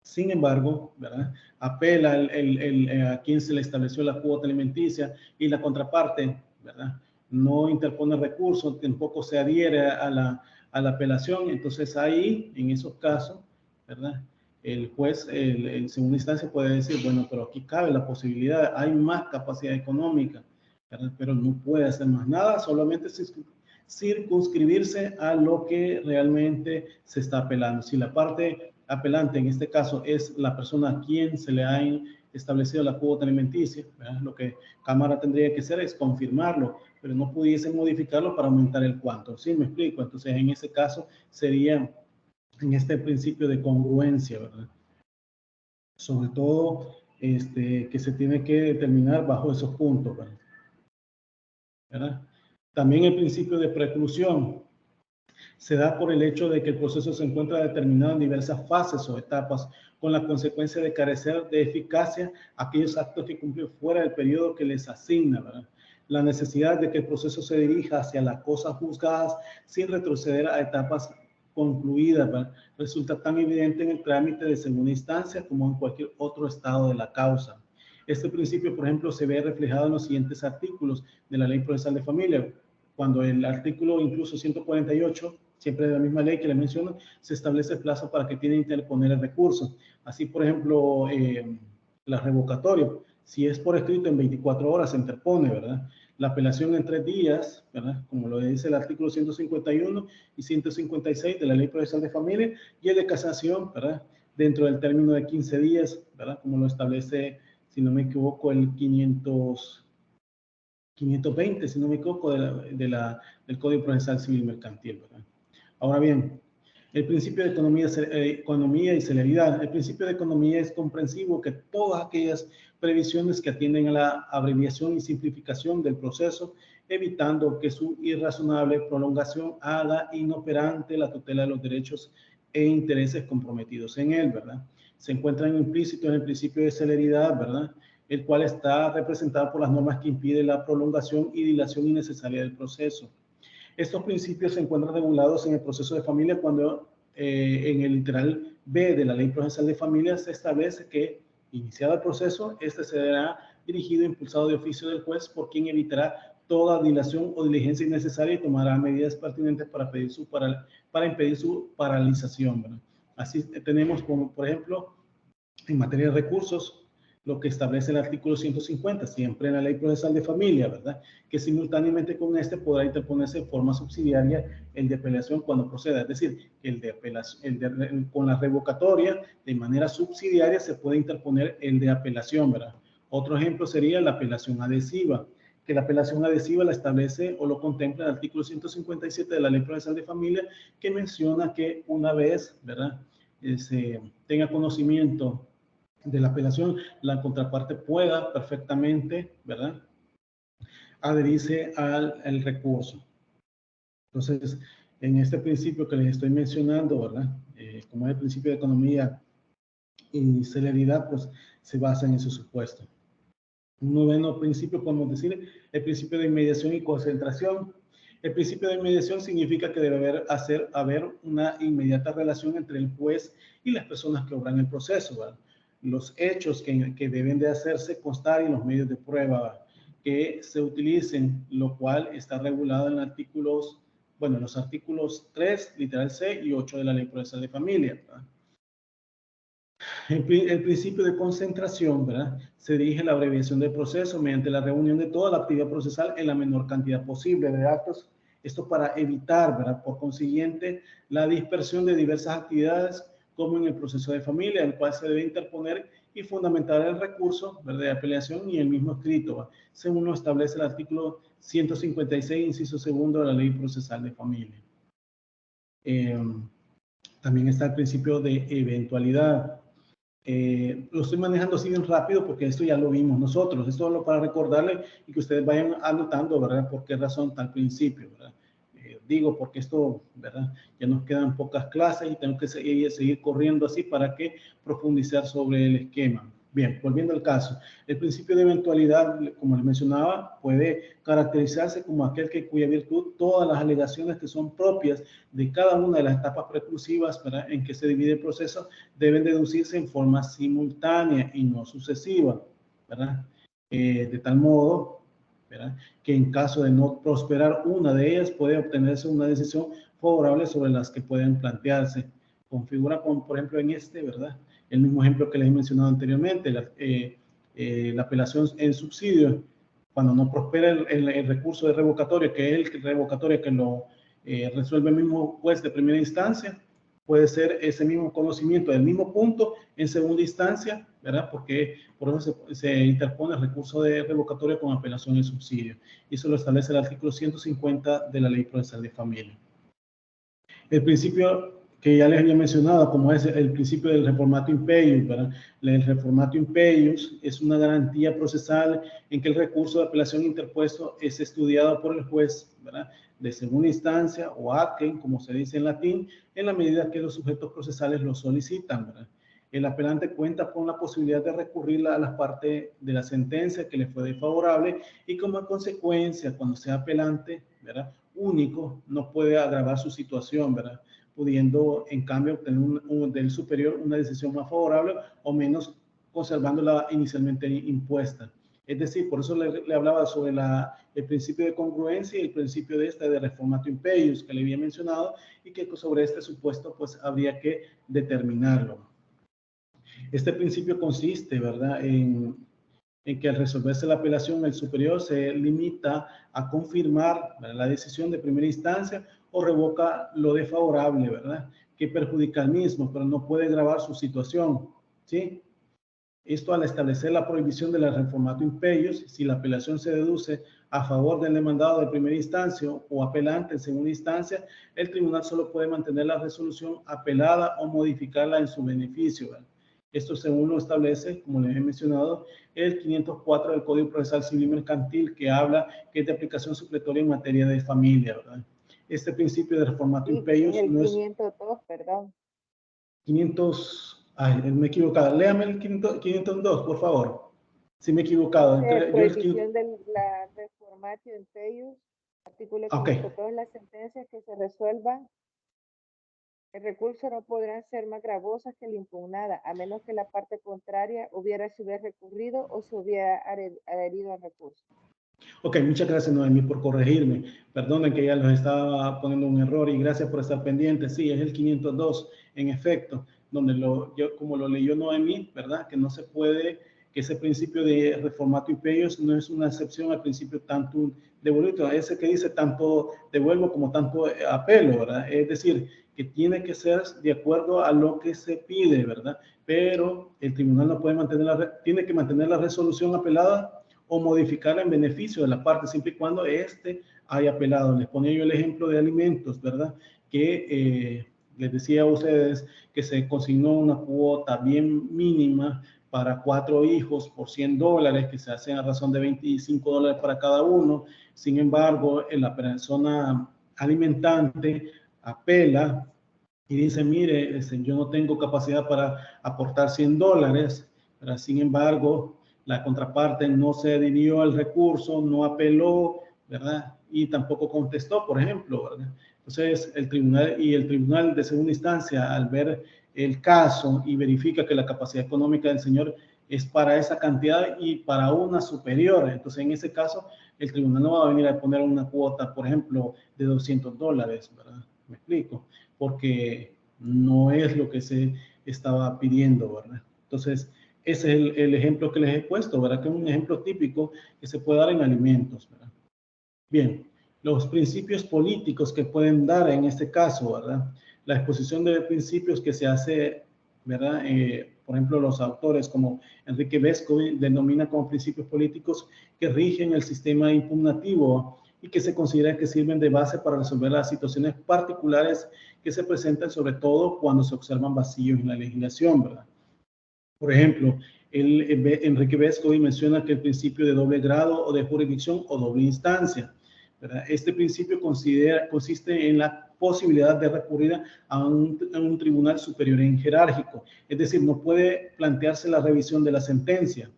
Sin embargo, ¿verdad?, apela a quien se le estableció la cuota alimenticia y la contraparte, ¿verdad?, no interpone recursos, tampoco se adhiere a la apelación. Entonces ahí, en esos casos, ¿verdad?, el juez en segunda instancia puede decir, bueno, pero aquí cabe la posibilidad, hay más capacidad económica, ¿verdad?, pero no puede hacer más nada, solamente circunscribirse a lo que realmente se está apelando. Si la parte apelante, en este caso, es la persona a quien se le ha establecido la cuota alimenticia, ¿verdad?, lo que Cámara tendría que hacer es confirmarlo, pero no pudiese modificarlo para aumentar el cuánto. ¿Sí me explico? Entonces, en ese caso, sería en este principio de congruencia, ¿verdad? Sobre todo, que se tiene que determinar bajo esos puntos, ¿verdad? También el principio de preclusión se da por el hecho de que el proceso se encuentra determinado en diversas fases o etapas, con la consecuencia de carecer de eficacia aquellos actos que cumplen fuera del periodo que les asigna, ¿verdad? La necesidad de que el proceso se dirija hacia las cosas juzgadas sin retroceder a etapas concluidas, ¿verdad?, resulta tan evidente en el trámite de segunda instancia como en cualquier otro estado de la causa. Este principio, por ejemplo, se ve reflejado en los siguientes artículos de la Ley Procesal de Familia, cuando el artículo incluso 148, siempre de la misma ley que le menciono, se establece el plazo para que tiene que interponer el recurso. Así, por ejemplo, la revocatoria, si es por escrito en 24 horas se interpone, ¿verdad? La apelación en 3 días, ¿verdad? Como lo dice el artículo 151 y 156 de la Ley Procesal de Familia, y el de casación, ¿verdad? Dentro del término de 15 días, ¿verdad? Como lo establece, si no me equivoco, el 520, si no me equivoco, del Código Procesal Civil Mercantil, ¿verdad? Ahora bien, el principio de economía y celeridad. El principio de economía es comprensivo que todas aquellas previsiones que atienden a la abreviación y simplificación del proceso, evitando que su irrazonable prolongación haga inoperante la tutela de los derechos e intereses comprometidos en él, ¿verdad? Se encuentran implícitos en el principio de celeridad, ¿verdad? El cual está representado por las normas que impiden la prolongación y dilación innecesaria del proceso. Estos principios se encuentran regulados en el proceso de familia cuando en el literal B de la Ley Procesal de Familia se establece que, iniciado el proceso, este será dirigido e impulsado de oficio del juez, por quien evitará toda dilación o diligencia innecesaria y tomará medidas pertinentes para impedir su paralización, ¿verdad? Así tenemos como, por ejemplo, en materia de recursos, lo que establece el artículo 150, siempre en la Ley Procesal de Familia, ¿verdad? Que simultáneamente con este podrá interponerse de forma subsidiaria el de apelación cuando proceda. Es decir, el de apelación, con la revocatoria, de manera subsidiaria, se puede interponer el de apelación, ¿verdad? Otro ejemplo sería la apelación adhesiva, que la apelación adhesiva la establece o lo contempla el artículo 157 de la Ley Procesal de Familia, que menciona que una vez, ¿verdad?, se tenga conocimiento de la apelación, la contraparte pueda perfectamente, ¿verdad?, adherirse al recurso. Entonces, en este principio que les estoy mencionando, ¿verdad?, como es el principio de economía y celeridad, pues se basa en ese supuesto. Un noveno principio, podemos decir, el principio de inmediación y concentración. El principio de inmediación significa que debe haber una inmediata relación entre el juez y las personas que obran el proceso, ¿verdad? Los hechos que deben de hacerse constar y los medios de prueba que se utilicen, lo cual está regulado en los artículos 3, literal C, y 8 de la Ley Procesal de Familia, ¿verdad? El principio de concentración, ¿verdad?, se dirige a la abreviación del proceso mediante la reunión de toda la actividad procesal en la menor cantidad posible de datos. Esto para evitar, ¿verdad?, por consiguiente, la dispersión de diversas actividades, como en el proceso de familia, en el cual se debe interponer y fundamentar el recurso, ¿verdad?, de apelación y el mismo escrito, ¿verdad?, según lo establece el artículo 156, inciso segundo de la Ley Procesal de Familia. También está el principio de eventualidad. Lo estoy manejando así bien rápido porque esto ya lo vimos nosotros. Esto es solo para recordarle y que ustedes vayan anotando, ¿verdad?, por qué razón está al principio, ¿verdad? Digo porque esto, ¿verdad?, ya nos quedan pocas clases y tengo que seguir corriendo así para que profundizar sobre el esquema. Bien, volviendo al caso, el principio de eventualidad, como les mencionaba, puede caracterizarse como aquel cuya virtud todas las alegaciones que son propias de cada una de las etapas preclusivas, ¿verdad?, en que se divide el proceso, deben deducirse en forma simultánea y no sucesiva, ¿verdad? De tal modo, ¿verdad?, que en caso de no prosperar una de ellas, puede obtenerse una decisión favorable sobre las que pueden plantearse. Configura como, por ejemplo, en este, ¿verdad?, el mismo ejemplo que les he mencionado anteriormente, la apelación en subsidio, cuando no prospera el recurso de revocatoria, que es el revocatoria que lo resuelve el mismo juez de primera instancia, puede ser ese mismo conocimiento del mismo punto en segunda instancia, ¿verdad?, porque por eso se interpone el recurso de revocatoria con apelación en subsidio. Y eso lo establece el artículo 150 de la Ley Procesal de Familia. El principio que ya les había mencionado, como es el principio del reformatio impeius, ¿verdad? El reformatio impeius es una garantía procesal en que el recurso de apelación interpuesto es estudiado por el juez, ¿verdad?, de segunda instancia o aquem, como se dice en latín, en la medida que los sujetos procesales lo solicitan, ¿verdad? El apelante cuenta con la posibilidad de recurrir a las partes de la sentencia que le fue desfavorable y como consecuencia, cuando sea apelante, ¿verdad?, único, no puede agravar su situación, ¿verdad?, pudiendo en cambio obtener del superior una decisión más favorable o menos, conservándola inicialmente impuesta. Es decir, por eso le hablaba sobre el principio de congruencia y el principio de reformatio impeius que le había mencionado, y que sobre este supuesto pues habría que determinarlo. Este principio consiste, ¿verdad?, en en que al resolverse la apelación, el superior se limita a confirmar, ¿verdad?, la decisión de primera instancia o revoca lo desfavorable, ¿verdad?, que perjudica al mismo, pero no puede agravar su situación, ¿sí? Esto al establecer la prohibición de la reformato impeius, si la apelación se deduce a favor del demandado de primera instancia o apelante en segunda instancia, el tribunal solo puede mantener la resolución apelada o modificarla en su beneficio, ¿verdad? Esto según lo establece, como les he mencionado, el 504 del Código Procesal Civil Mercantil, que habla que es de aplicación supletoria en materia de familia, ¿verdad? Este principio de reformato Sí, es impeius el no es 502, perdón. 500, ay, me he equivocado. Léame el 502, por favor. Si me he equivocado. Dice Yo prohibición de la reformatio impeius, artículo ok, 502, las sentencias que se resuelvan, el recurso no podrán ser más gravosas que la impugnada, a menos que la parte contraria se hubiera recurrido o se hubiera adherido al recurso. ok, muchas gracias, Noemí, por corregirme. Perdonen que ya los estaba poniendo un error y gracias por estar pendientes. Sí, es el 502, en efecto, donde como lo leyó Noemí, ¿verdad? Que no se puede, que ese principio de reformato impeius no es una excepción al principio tanto devoluto, ese que dice tanto devuelvo como tanto apelo, ¿verdad? Es decir, que tiene que ser de acuerdo a lo que se pide, ¿verdad? Pero el tribunal no puede tiene que mantener la resolución apelada o modificarla en beneficio de la parte, siempre y cuando éste haya apelado. Les ponía yo el ejemplo de alimentos, ¿verdad? Que les decía a ustedes que se consignó una cuota bien mínima para 4 hijos por $100, que se hacen a razón de $25 para cada uno. Sin embargo, la persona alimentante apela y dice, mire, yo no tengo capacidad para aportar $100, pero sin embargo, la contraparte no se adhirió al recurso, no apeló, ¿verdad? Y tampoco contestó, por ejemplo, ¿verdad? Entonces, el tribunal de segunda instancia, al ver el caso y verifica que la capacidad económica del señor es para esa cantidad y para una superior, entonces en ese caso, el tribunal no va a venir a poner una cuota, por ejemplo, de $200, ¿verdad? ¿Me explico? Porque no es lo que se estaba pidiendo, ¿verdad? Entonces, ese es el ejemplo que les he puesto, ¿verdad? Que es un ejemplo típico que se puede dar en alimentos, ¿verdad? Bien, los principios políticos que pueden dar en este caso, ¿verdad? La exposición de principios que se hace, ¿verdad? Por ejemplo, los autores como Enrique Vescovi denomina como principios políticos que rigen el sistema impugnativo y que se considera que sirven de base para resolver las situaciones particulares que se presentan, sobre todo cuando se observan vacíos en la legislación, ¿verdad? Por ejemplo, Enrique Vescovi menciona que el principio de doble grado o de jurisdicción o doble instancia, ¿verdad? Este principio consiste en la posibilidad de recurrir a un tribunal superior en jerárquico, es decir, no puede plantearse la revisión de la sentencia,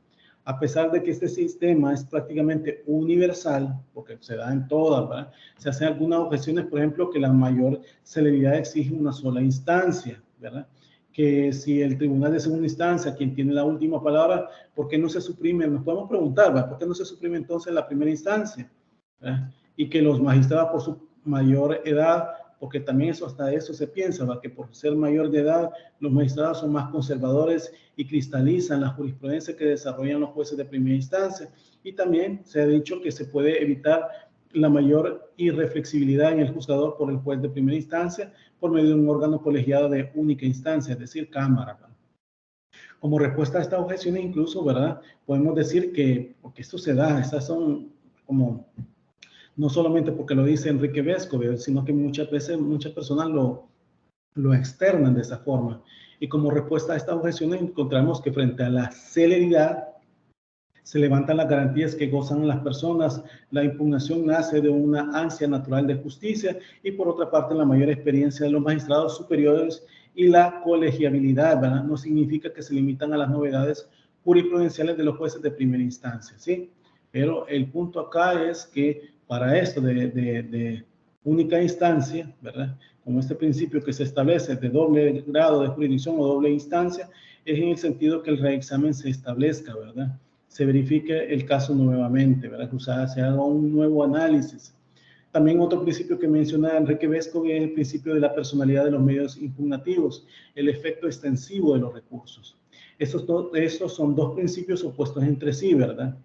a pesar de que este sistema es prácticamente universal, porque se da en todas, ¿verdad? Se hacen algunas objeciones, por ejemplo, que la mayor celeridad exige una sola instancia, ¿verdad? Que si el tribunal de segunda instancia, quien tiene la última palabra, ¿por qué no se suprime? Nos podemos preguntar, ¿verdad? ¿Por qué no se suprime entonces la primera instancia? ¿Verdad? Y que los magistrados por su mayor edad, porque también hasta eso se piensa, ¿verdad? Que por ser mayor de edad, los magistrados son más conservadores y cristalizan la jurisprudencia que desarrollan los jueces de primera instancia. Y también se ha dicho que se puede evitar la mayor irreflexibilidad en el juzgador por el juez de primera instancia por medio de un órgano colegiado de única instancia, es decir, cámara, ¿verdad? Como respuesta a estas objeciones, incluso, ¿verdad? Podemos decir que, porque esto se da, estas son como, no solamente porque lo dice Enrique Vescovi, sino que muchas veces muchas personas lo externan de esa forma. Y como respuesta a estas objeciones, encontramos que frente a la celeridad, se levantan las garantías que gozan las personas. La impugnación nace de una ansia natural de justicia y por otra parte la mayor experiencia de los magistrados superiores y la colegiabilidad, ¿verdad? No significa que se limitan a las novedades jurisprudenciales de los jueces de primera instancia, ¿sí? Pero el punto acá es que para esto de única instancia, ¿verdad? Como este principio que se establece de doble grado de jurisdicción o doble instancia, es en el sentido que el reexamen se establezca, ¿verdad? Se verifique el caso nuevamente, ¿verdad? Que se haga un nuevo análisis. También otro principio que menciona Enrique Vescovi es el principio de la personalidad de los medios impugnativos, el efecto extensivo de los recursos. Estos son dos principios opuestos entre sí, ¿verdad?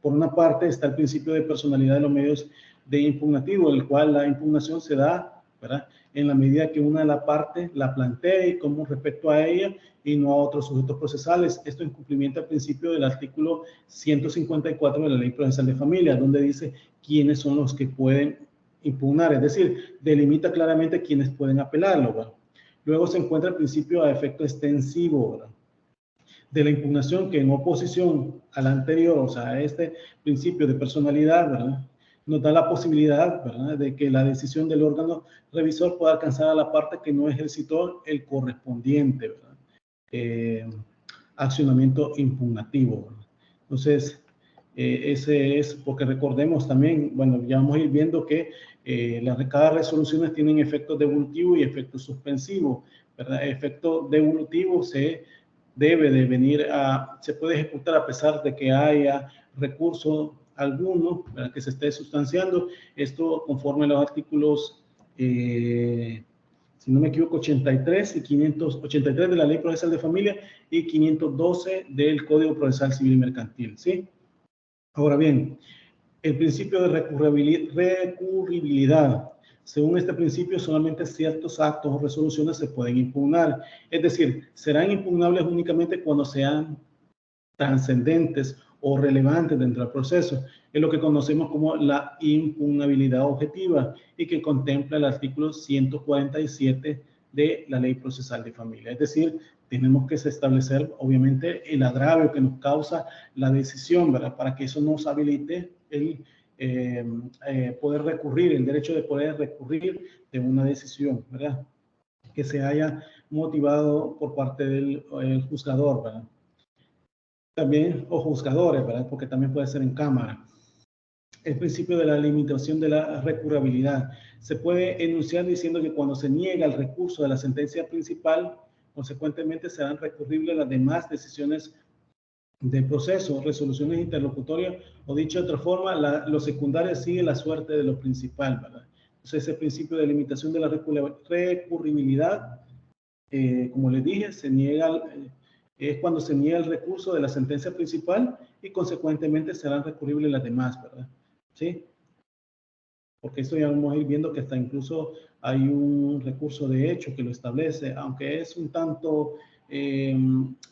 Por una parte está el principio de personalidad de los medios de impugnativo, en el cual la impugnación se da, ¿verdad?, en la medida que una de las partes la plantea y como respecto a ella y no a otros sujetos procesales. Esto en cumplimiento al principio del artículo 154 de la Ley Procesal de Familia, donde dice quiénes son los que pueden impugnar, es decir, delimita claramente quiénes pueden apelarlo, ¿verdad? Luego se encuentra el principio a efecto extensivo, ¿verdad?, de la impugnación, que en oposición al anterior, o sea, a este principio de personalidad, ¿verdad?, nos da la posibilidad, ¿verdad?, de que la decisión del órgano revisor pueda alcanzar a la parte que no ejercitó el correspondiente, ¿verdad?, accionamiento impugnativo, ¿verdad? Entonces, ese es porque recordemos también, bueno, ya vamos a ir viendo que cada resoluciones tienen efectos devolutivos y efectos suspensivos, ¿verdad? Efecto devolutivo se puede ejecutar a pesar de que haya recurso alguno, ¿verdad?, que se esté sustanciando. Esto conforme a los artículos, si no me equivoco, 83 y 583 de la Ley Procesal de Familia y 512 del Código Procesal Civil y Mercantil, ¿sí? Ahora bien, el principio de recurribilidad. Según este principio, solamente ciertos actos o resoluciones se pueden impugnar. Es decir, serán impugnables únicamente cuando sean trascendentes o relevantes dentro del proceso. Es lo que conocemos como la impugnabilidad objetiva y que contempla el artículo 147 de la Ley Procesal de Familia. Es decir, tenemos que establecer, obviamente, el agravio que nos causa la decisión, ¿verdad?, para que eso nos habilite el poder recurrir, el derecho de poder recurrir de una decisión, ¿verdad?, que se haya motivado por parte del juzgador, ¿verdad? También, o juzgadores, ¿verdad?, porque también puede ser en cámara. El principio de la limitación de la recurribilidad. Se puede enunciar diciendo que cuando se niega el recurso de la sentencia principal, consecuentemente serán recurribles las demás decisiones del proceso, resoluciones interlocutorias, o dicho de otra forma, los secundarios siguen la suerte de lo principal, ¿verdad? Entonces, ese principio de limitación de la recurribilidad, como les dije, es cuando se niega el recurso de la sentencia principal y consecuentemente serán recurribles las demás, ¿verdad? ¿Sí? Porque esto ya vamos a ir viendo que hasta incluso hay un recurso de hecho que lo establece, aunque es un tanto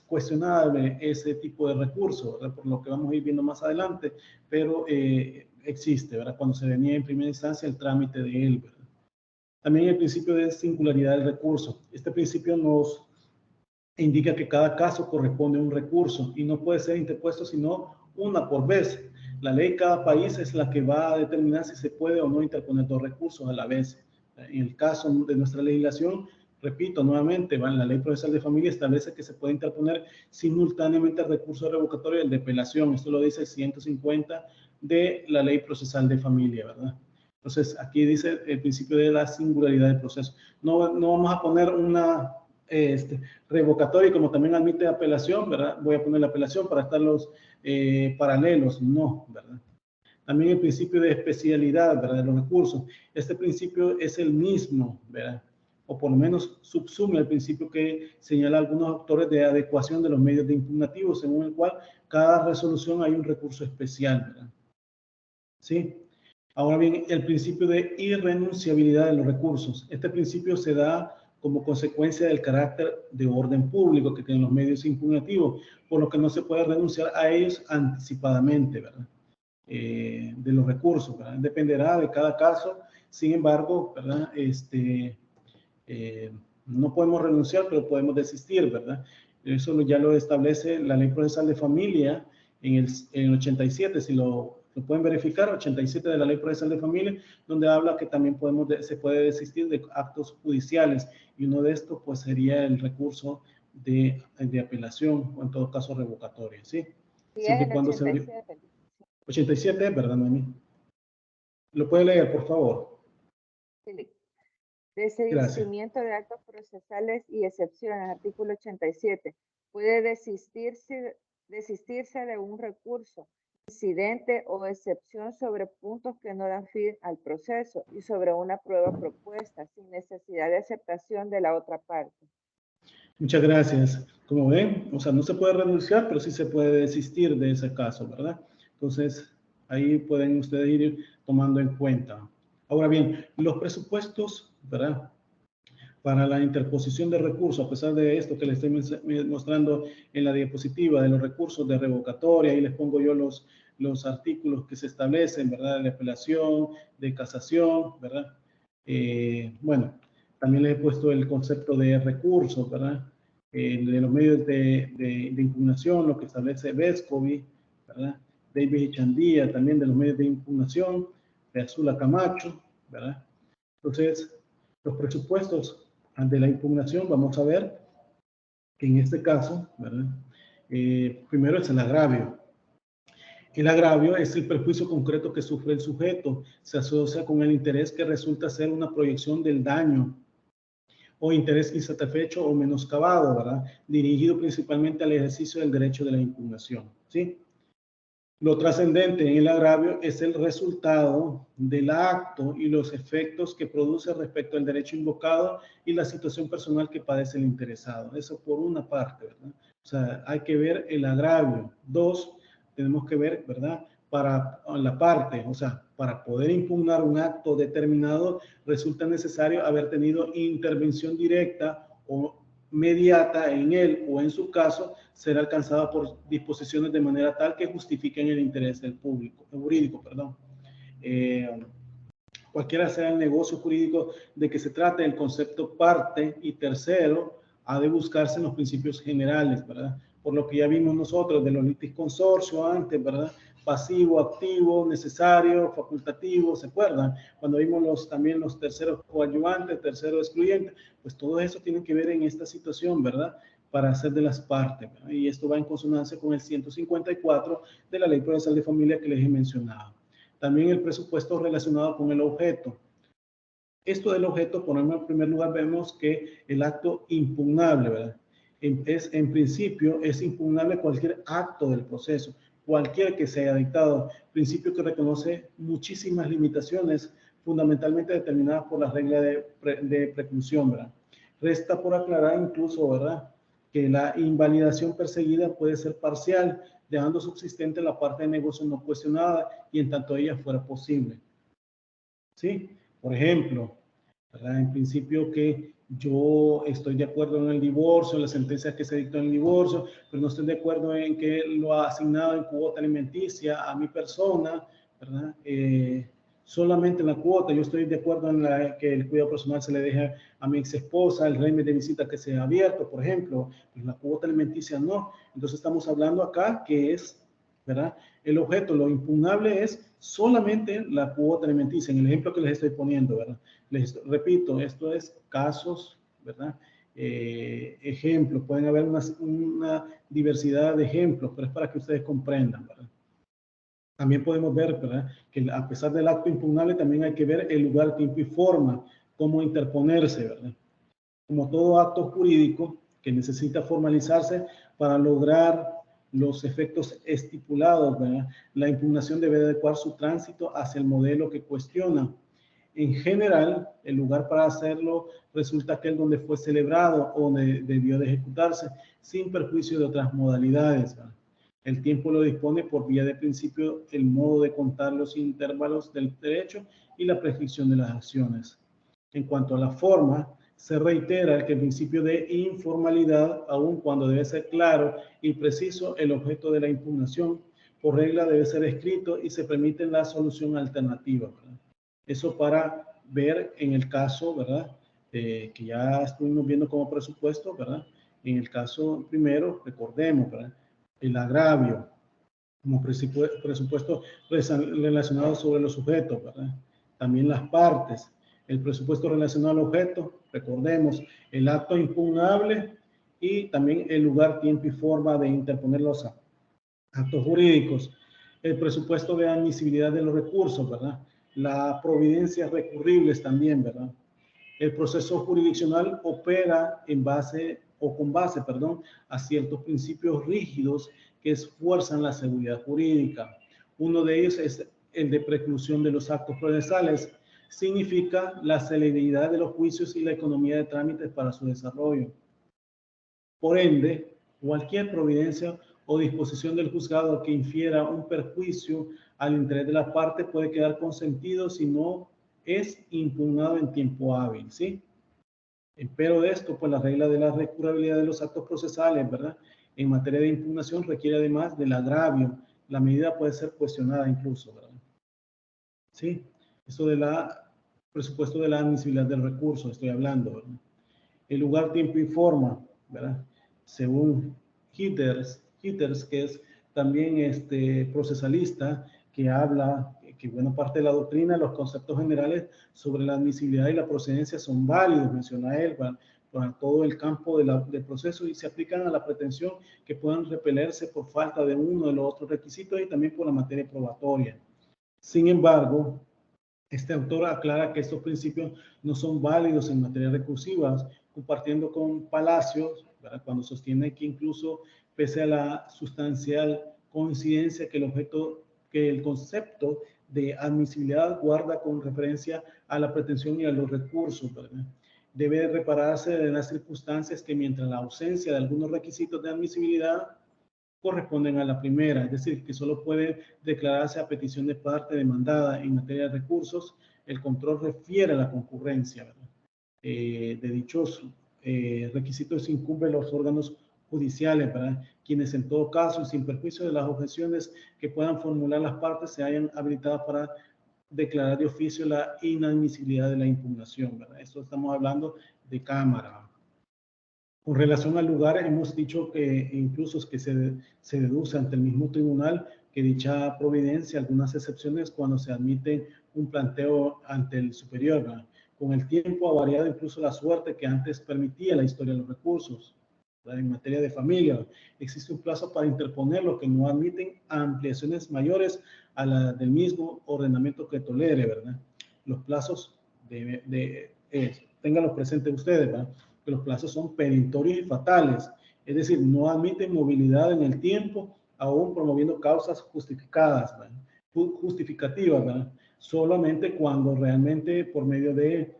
cuestionable ese tipo de recurso, ¿verdad?, por lo que vamos a ir viendo más adelante, pero existe, ¿verdad?, cuando se venía en primera instancia el trámite de él, ¿verdad? También el principio de singularidad del recurso. Este principio nos indica que cada caso corresponde a un recurso y no puede ser interpuesto sino una por vez. La ley de cada país es la que va a determinar si se puede o no interponer dos recursos a la vez. En el caso de nuestra legislación, repito nuevamente, la Ley Procesal de Familia establece que se puede interponer simultáneamente el recurso revocatorio y el de apelación. Esto lo dice el 150 de la Ley Procesal de Familia, ¿verdad? Entonces, aquí dice el principio de la singularidad del proceso. No vamos a poner una revocatoria, y como también admite apelación, ¿verdad?, voy a poner la apelación para estar los paralelos, no, ¿verdad? También el principio de especialidad, ¿verdad?, de los recursos. Este principio es el mismo, ¿verdad?, o por lo menos subsume el principio que señala algunos autores de adecuación de los medios de impugnativo, según el cual cada resolución hay un recurso especial, ¿verdad? ¿Sí? Ahora bien, el principio de irrenunciabilidad de los recursos. Este principio se da como consecuencia del carácter de orden público que tienen los medios impugnativos, por lo que no se puede renunciar a ellos anticipadamente, ¿verdad?, de los recursos, ¿verdad? Dependerá de cada caso. Sin embargo, ¿verdad?, no podemos renunciar, pero podemos desistir, ¿verdad? Eso ya lo establece la Ley Procesal de Familia en el 87, si lo pueden verificar, 87 de la Ley Procesal de Familia, donde habla que también se puede desistir de actos judiciales, y uno de estos pues sería el recurso de apelación, o en todo caso revocatoria, ¿sí? Sí, es Siempre y el cuando se... 87. 87, ¿verdad, Noemí? ¿Lo puede leer, por favor? Sí. Gracias. Desistimiento de actos procesales y excepciones, artículo 87. Puede desistirse de un recurso incidente o excepción sobre puntos que no dan fin al proceso y sobre una prueba propuesta sin necesidad de aceptación de la otra parte. Muchas gracias. Como ven, o sea, no se puede renunciar, pero sí se puede desistir de ese caso, ¿verdad? Entonces, ahí pueden ustedes ir tomando en cuenta. Ahora bien, los presupuestos, ¿verdad? Para la interposición de recursos, a pesar de esto que les estoy mostrando en la diapositiva, de los recursos de revocatoria, ahí les pongo yo los artículos que se establecen, ¿verdad? De apelación, de casación, ¿verdad? Bueno, también les he puesto el concepto de recursos, ¿verdad? De los medios de impugnación, lo que establece Vescovi, ¿verdad? Davis y Chandía, también de los medios de impugnación, de Azula Camacho, ¿verdad? Entonces, los presupuestos ante la impugnación, vamos a ver que en este caso, ¿verdad? Primero es el agravio. El agravio es el perjuicio concreto que sufre el sujeto. Se asocia con el interés que resulta ser una proyección del daño o interés insatisfecho o menoscabado, ¿verdad? Dirigido principalmente al ejercicio del derecho de la impugnación, ¿sí? Lo trascendente en el agravio es el resultado del acto y los efectos que produce respecto al derecho invocado y la situación personal que padece el interesado. Eso por una parte, ¿verdad? O sea, hay que ver el agravio. Dos, tenemos que ver, ¿verdad? Para la parte, o sea, para poder impugnar un acto determinado, resulta necesario haber tenido intervención directa o mediata en él o en su caso será alcanzada por disposiciones de manera tal que justifiquen el interés del público, jurídico, perdón. Cualquiera sea el negocio jurídico de que se trate, el concepto parte y tercero ha de buscarse en los principios generales, ¿verdad? Por lo que ya vimos nosotros de los litis consorcio antes, ¿verdad? Pasivo, activo, necesario, facultativo, ¿se acuerdan? Cuando vimos también los terceros coadyuvantes, tercero excluyente, pues todo eso tiene que ver en esta situación, ¿verdad? Para hacer de las partes, ¿verdad? Y esto va en consonancia con el 154 de la Ley Procesal de Familia que les he mencionado. También el presupuesto relacionado con el objeto. Esto del objeto, ponemos en primer lugar, vemos que el acto impugnable, ¿verdad? En principio, es impugnable cualquier acto del proceso, cualquier que se haya dictado, principio que reconoce muchísimas limitaciones, fundamentalmente determinadas por la regla de preclusión, ¿verdad? Resta por aclarar incluso, ¿verdad?, que la invalidación perseguida puede ser parcial, dejando subsistente la parte de negocio no cuestionada y en tanto ella fuera posible. ¿Sí? Por ejemplo, ¿verdad? En principio que yo estoy de acuerdo en el divorcio, la sentencia que se dictó en el divorcio, pero no estoy de acuerdo en que lo ha asignado en cuota alimenticia a mi persona, ¿verdad? Solamente en la cuota, yo estoy de acuerdo en que el cuidado personal se le deje a mi ex esposa, el régimen de visita que sea abierto, por ejemplo, pues la cuota alimenticia no. Entonces estamos hablando acá que es, ¿verdad? El objeto, lo impugnable es solamente la cuota alimenticia, en el ejemplo que les estoy poniendo, ¿verdad? Les repito, esto es casos, ¿verdad? Ejemplos, pueden haber una diversidad de ejemplos, pero es para que ustedes comprendan, ¿verdad? También podemos ver, ¿verdad?, que a pesar del acto impugnable, también hay que ver el lugar, tiempo y forma, cómo interponerse, ¿verdad? Como todo acto jurídico que necesita formalizarse para lograr los efectos estipulados, ¿verdad?, la impugnación debe adecuar su tránsito hacia el modelo que cuestiona. En general, el lugar para hacerlo resulta aquel donde fue celebrado o debió de ejecutarse, sin perjuicio de otras modalidades, ¿verdad? El tiempo lo dispone por vía de principio el modo de contar los intervalos del derecho y la prescripción de las acciones. En cuanto a la forma, se reitera que el principio de informalidad, aun cuando debe ser claro y preciso el objeto de la impugnación, por regla debe ser escrito y se permite la solución alternativa, ¿verdad? Eso para ver en el caso, ¿verdad?, que ya estuvimos viendo como presupuesto, ¿verdad? En el caso primero, recordemos, ¿verdad?, el agravio como presupuesto relacionado sobre los sujetos, ¿verdad? También las partes, el presupuesto relacionado al objeto, recordemos, el acto impugnable y también el lugar, tiempo y forma de interponer los actos jurídicos, el presupuesto de admisibilidad de los recursos, ¿verdad? Las providencias recurribles también, ¿verdad? El proceso jurisdiccional opera en base o con base, perdón, a ciertos principios rígidos que esfuerzan la seguridad jurídica. Uno de ellos es el de preclusión de los actos procesales. Significa la celeridad de los juicios y la economía de trámites para su desarrollo. Por ende, cualquier providencia o disposición del juzgado que infiera un perjuicio al interés de la parte puede quedar consentido si no es impugnado en tiempo hábil, ¿sí? Pero de esto, pues la regla de la recurabilidad de los actos procesales, ¿verdad? En materia de impugnación requiere además del agravio. La medida puede ser cuestionada incluso, ¿verdad? Sí, eso de la presupuesto de la admisibilidad del recurso, estoy hablando, ¿verdad? El lugar, tiempo y forma, ¿verdad? Según Hitters, que es también procesalista, que habla que buena parte de la doctrina, los conceptos generales sobre la admisibilidad y la procedencia son válidos, menciona él, para todo el campo del proceso y se aplican a la pretensión que puedan repelerse por falta de uno de los otros requisitos y también por la materia probatoria. Sin embargo, este autor aclara que estos principios no son válidos en materia recursiva, compartiendo con Palacios, ¿verdad? Cuando sostiene que incluso pese a la sustancial coincidencia que el concepto de admisibilidad guarda con referencia a la pretensión y a los recursos, ¿verdad? Debe repararse de las circunstancias que mientras la ausencia de algunos requisitos de admisibilidad corresponden a la primera, es decir, que solo puede declararse a petición de parte demandada en materia de recursos, el control refiere a la concurrencia, ¿verdad? De dichos requisitos incumben los órganos judiciales, ¿verdad? Quienes en todo caso y sin perjuicio de las objeciones que puedan formular las partes se hayan habilitadas para declarar de oficio la inadmisibilidad de la impugnación, ¿verdad? Esto estamos hablando de Cámara. Con relación al lugar, hemos dicho que incluso es que se deduce ante el mismo tribunal que dicha providencia, algunas excepciones cuando se admite un planteo ante el superior, ¿verdad? Con el tiempo ha variado incluso la suerte que antes permitía la historia de los recursos, ¿verdad? En materia de familia, existe un plazo para interponer lo que no admiten ampliaciones mayores a la del mismo ordenamiento que tolere, ¿verdad? Los plazos ténganlos presentes ustedes, ¿verdad? Que los plazos son perentorios y fatales, es decir, no admiten movilidad en el tiempo, aún promoviendo causas justificadas, ¿verdad? Justificativas, ¿verdad? Solamente cuando realmente por medio de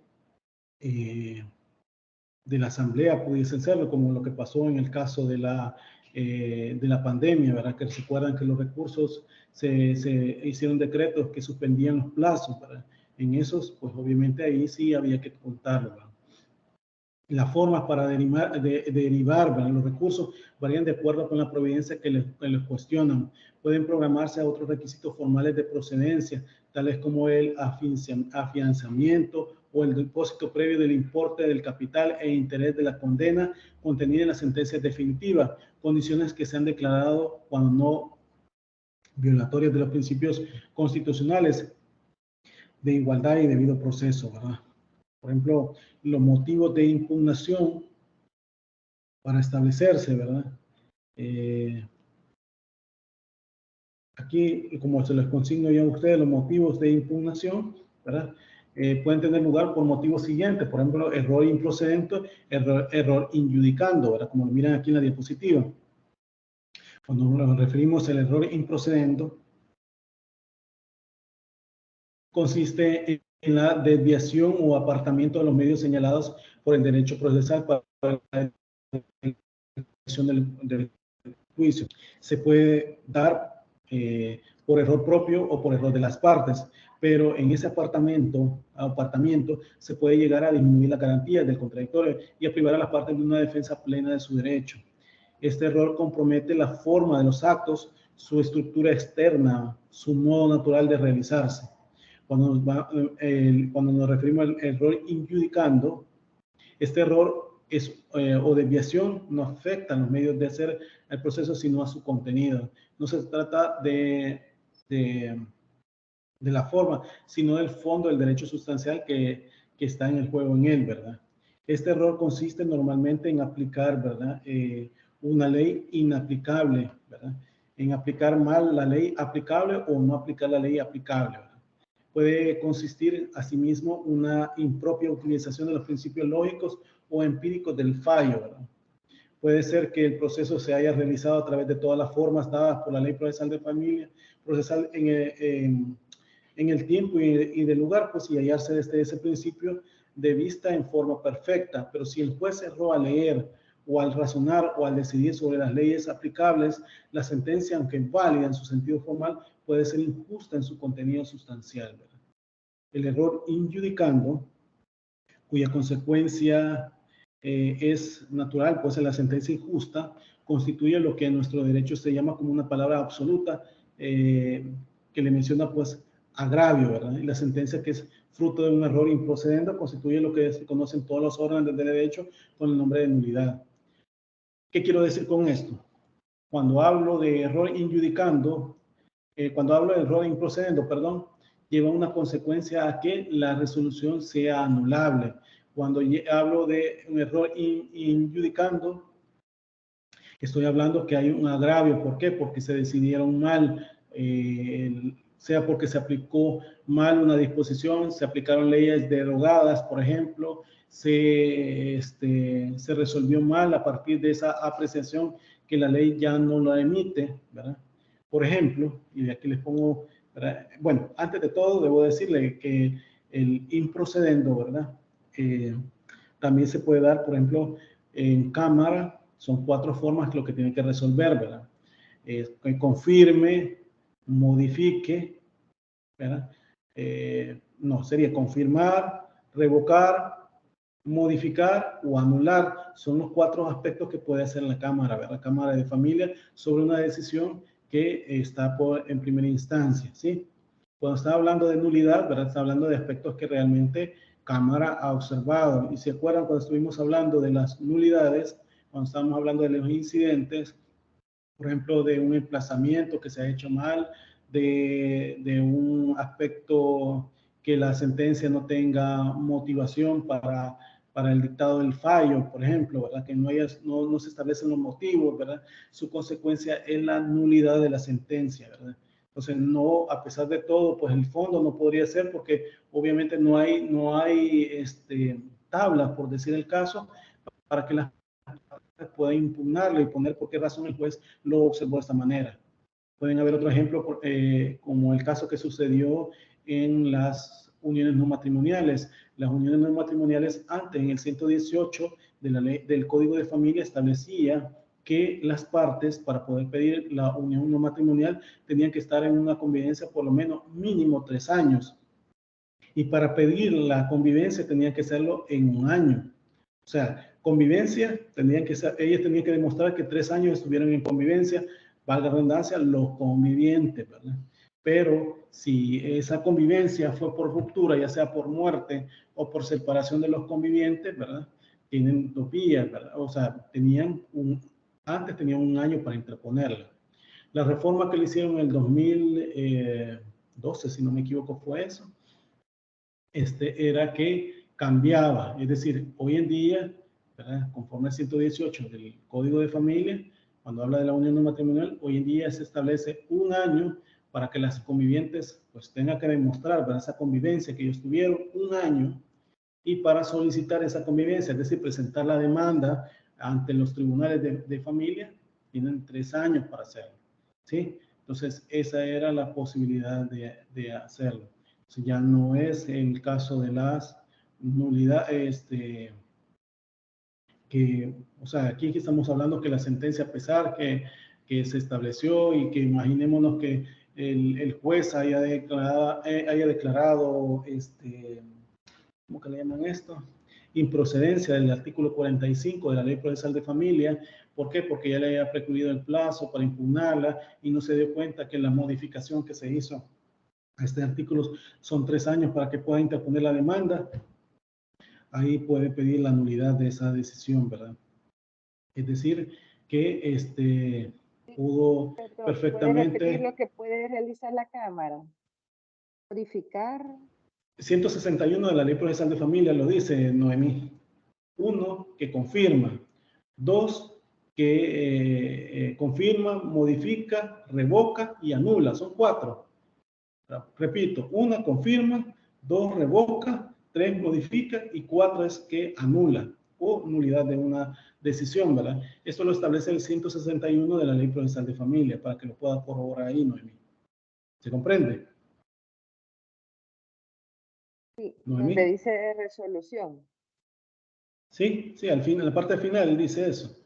la asamblea pudiesen serlo, como lo que pasó en el caso de la pandemia, ¿verdad? Que se acuerdan que los recursos se hicieron decretos que suspendían los plazos, ¿verdad? En esos, pues obviamente ahí sí había que contarlo, ¿verdad? Las formas para derivar ¿verdad? Los recursos varían de acuerdo con la providencia que les cuestionan. Pueden programarse a otros requisitos formales de procedencia, tales como el afianzamiento o el depósito previo del importe del capital e interés de la condena contenida en la sentencia definitiva, condiciones que se han declarado cuando no violatorias de los principios constitucionales de igualdad y debido proceso, ¿verdad? Por ejemplo, los motivos de impugnación para establecerse, ¿verdad? Aquí, como se les consigno ya a ustedes, los motivos de impugnación, ¿verdad? Pueden tener lugar por motivos siguientes, por ejemplo, error improcedente, error injudicando, ¿verdad? Como lo miran aquí en la diapositiva. Cuando nos referimos al error improcedente, consiste en la desviación o apartamiento de los medios señalados por el derecho procesal para la elección del juicio. Se puede dar por error propio o por error de las partes, pero en ese apartamiento se puede llegar a disminuir la garantía del contradictorio y a privar a las partes de una defensa plena de su derecho. Este error compromete la forma de los actos, su estructura externa, su modo natural de realizarse. Cuando nos referimos al error injudicando, este error o desviación no afecta a los medios de hacer el proceso, sino a su contenido. No se trata de la forma, sino del fondo del derecho sustancial que está en el juego en él, ¿verdad? Este error consiste normalmente en aplicar, ¿verdad? Una ley inaplicable, ¿verdad? En aplicar mal la ley aplicable o no aplicar la ley aplicable, ¿verdad? Puede consistir asimismo una impropia utilización de los principios lógicos o empíricos del fallo, ¿verdad? Puede ser que el proceso se haya realizado a través de todas las formas dadas por la Ley Procesal de Familia, procesal en el tiempo y del lugar, pues, y hallarse desde ese principio de vista en forma perfecta. Pero si el juez erró al leer o al razonar o al decidir sobre las leyes aplicables, la sentencia, aunque válida en su sentido formal, puede ser injusta en su contenido sustancial, ¿verdad? El error injudicando, cuya consecuencia es natural, pues en la sentencia injusta, constituye lo que en nuestro derecho se llama como una palabra absoluta, que le menciona pues agravio, ¿verdad? Y la sentencia que es fruto de un error improcedente constituye lo que se conocen todos los órdenes de derecho con el nombre de nulidad. ¿Qué quiero decir con esto? Cuando hablo de error injudicando, cuando hablo de error improcedendo, perdón, lleva una consecuencia a que la resolución sea anulable. Cuando hablo de un error injudicando, estoy hablando que hay un agravio. ¿Por qué? Porque se decidieron mal, sea porque se aplicó mal una disposición, se aplicaron leyes derogadas, por ejemplo, se resolvió mal a partir de esa apreciación que la ley ya no la emite, ¿verdad? Por ejemplo, y de aquí les pongo, ¿verdad? Bueno, antes de todo debo decirle que el improcedendo, ¿verdad? También se puede dar, por ejemplo, en cámara. Son 4 formas lo que tiene que resolver, ¿verdad? Que confirme, modifique, ¿verdad? No, sería confirmar, revocar, modificar o anular. Son los 4 aspectos que puede hacer la Cámara, ¿verdad? La Cámara de Familia sobre una decisión que está en primera instancia, ¿sí? Cuando está hablando de nulidad, ¿verdad? Está hablando de aspectos que realmente Cámara ha observado. Y se acuerdan cuando estuvimos hablando de las nulidades, cuando estábamos hablando de los incidentes, por ejemplo, de un emplazamiento que se ha hecho mal, de un aspecto que la sentencia no tenga motivación para el dictado del fallo, por ejemplo, ¿verdad? Que no se establecen los motivos, ¿verdad? Su consecuencia es la nulidad de la sentencia, ¿verdad? Entonces, no, a pesar de todo, pues el fondo no podría ser porque obviamente no hay tablas, por decir el caso, para que las pueda impugnarlo y poner por qué razón el juez lo observó de esta manera. Pueden haber otro ejemplo, como el caso que sucedió en las uniones no matrimoniales. Las uniones no matrimoniales, antes, en el 118 de la ley, del Código de Familia, establecía que las partes, para poder pedir la unión no matrimonial, tenían que estar en una convivencia por lo menos mínimo 3 años. Y para pedir la convivencia tenían que hacerlo en 1 año. O sea, convivencia, ellas tenían que demostrar que 3 años estuvieron en convivencia, valga la redundancia, los convivientes, ¿verdad? Pero si esa convivencia fue por ruptura, ya sea por muerte o por separación de los convivientes, ¿verdad? Tienen 2 vías, ¿verdad? O sea, antes tenían 1 año para interponerla. La reforma que le hicieron en el 2012, si no me equivoco, fue eso. Era que cambiaba, es decir, hoy en día, ¿verdad? Conforme al 118 del Código de Familia, cuando habla de la unión no matrimonial, hoy en día se establece 1 año para que las convivientes pues tengan que demostrar, ¿verdad? Esa convivencia que ellos tuvieron 1 año, y para solicitar esa convivencia, es decir, presentar la demanda ante los tribunales de familia, tienen 3 años para hacerlo, ¿sí? Entonces, esa era la posibilidad de hacerlo. Entonces, ya no es el caso de las nulidades, o sea, aquí estamos hablando que la sentencia, a pesar que se estableció y que imaginémonos que el juez haya declarado, ¿cómo que le llaman esto? Improcedencia del artículo 45 de la Ley Procesal de Familia. ¿Por qué? Porque ya le había precluido el plazo para impugnarla y no se dio cuenta que la modificación que se hizo a este artículo son 3 años para que pueda interponer la demanda. Ahí puede pedir la nulidad de esa decisión, ¿verdad? Es decir, que pudo Pero, ¿puede repetir perfectamente. lo que puede realizar la Cámara? Modificar. 161 de la Ley Procesal de Familia lo dice, Noemí. 1, que confirma. 2, que confirma, modifica, revoca y anula. Son 4. Repito, 1, confirma. 2, revoca. 3, modifica. Y 4 es que anula. o nulidad de una decisión, ¿verdad? Esto lo establece el 161 de la Ley Procesal de Familia, para que lo pueda corroborar ahí, Noemí. ¿Se comprende? Sí, Noemí. donde dice resolución. Sí, sí, al fin, en la parte final dice eso.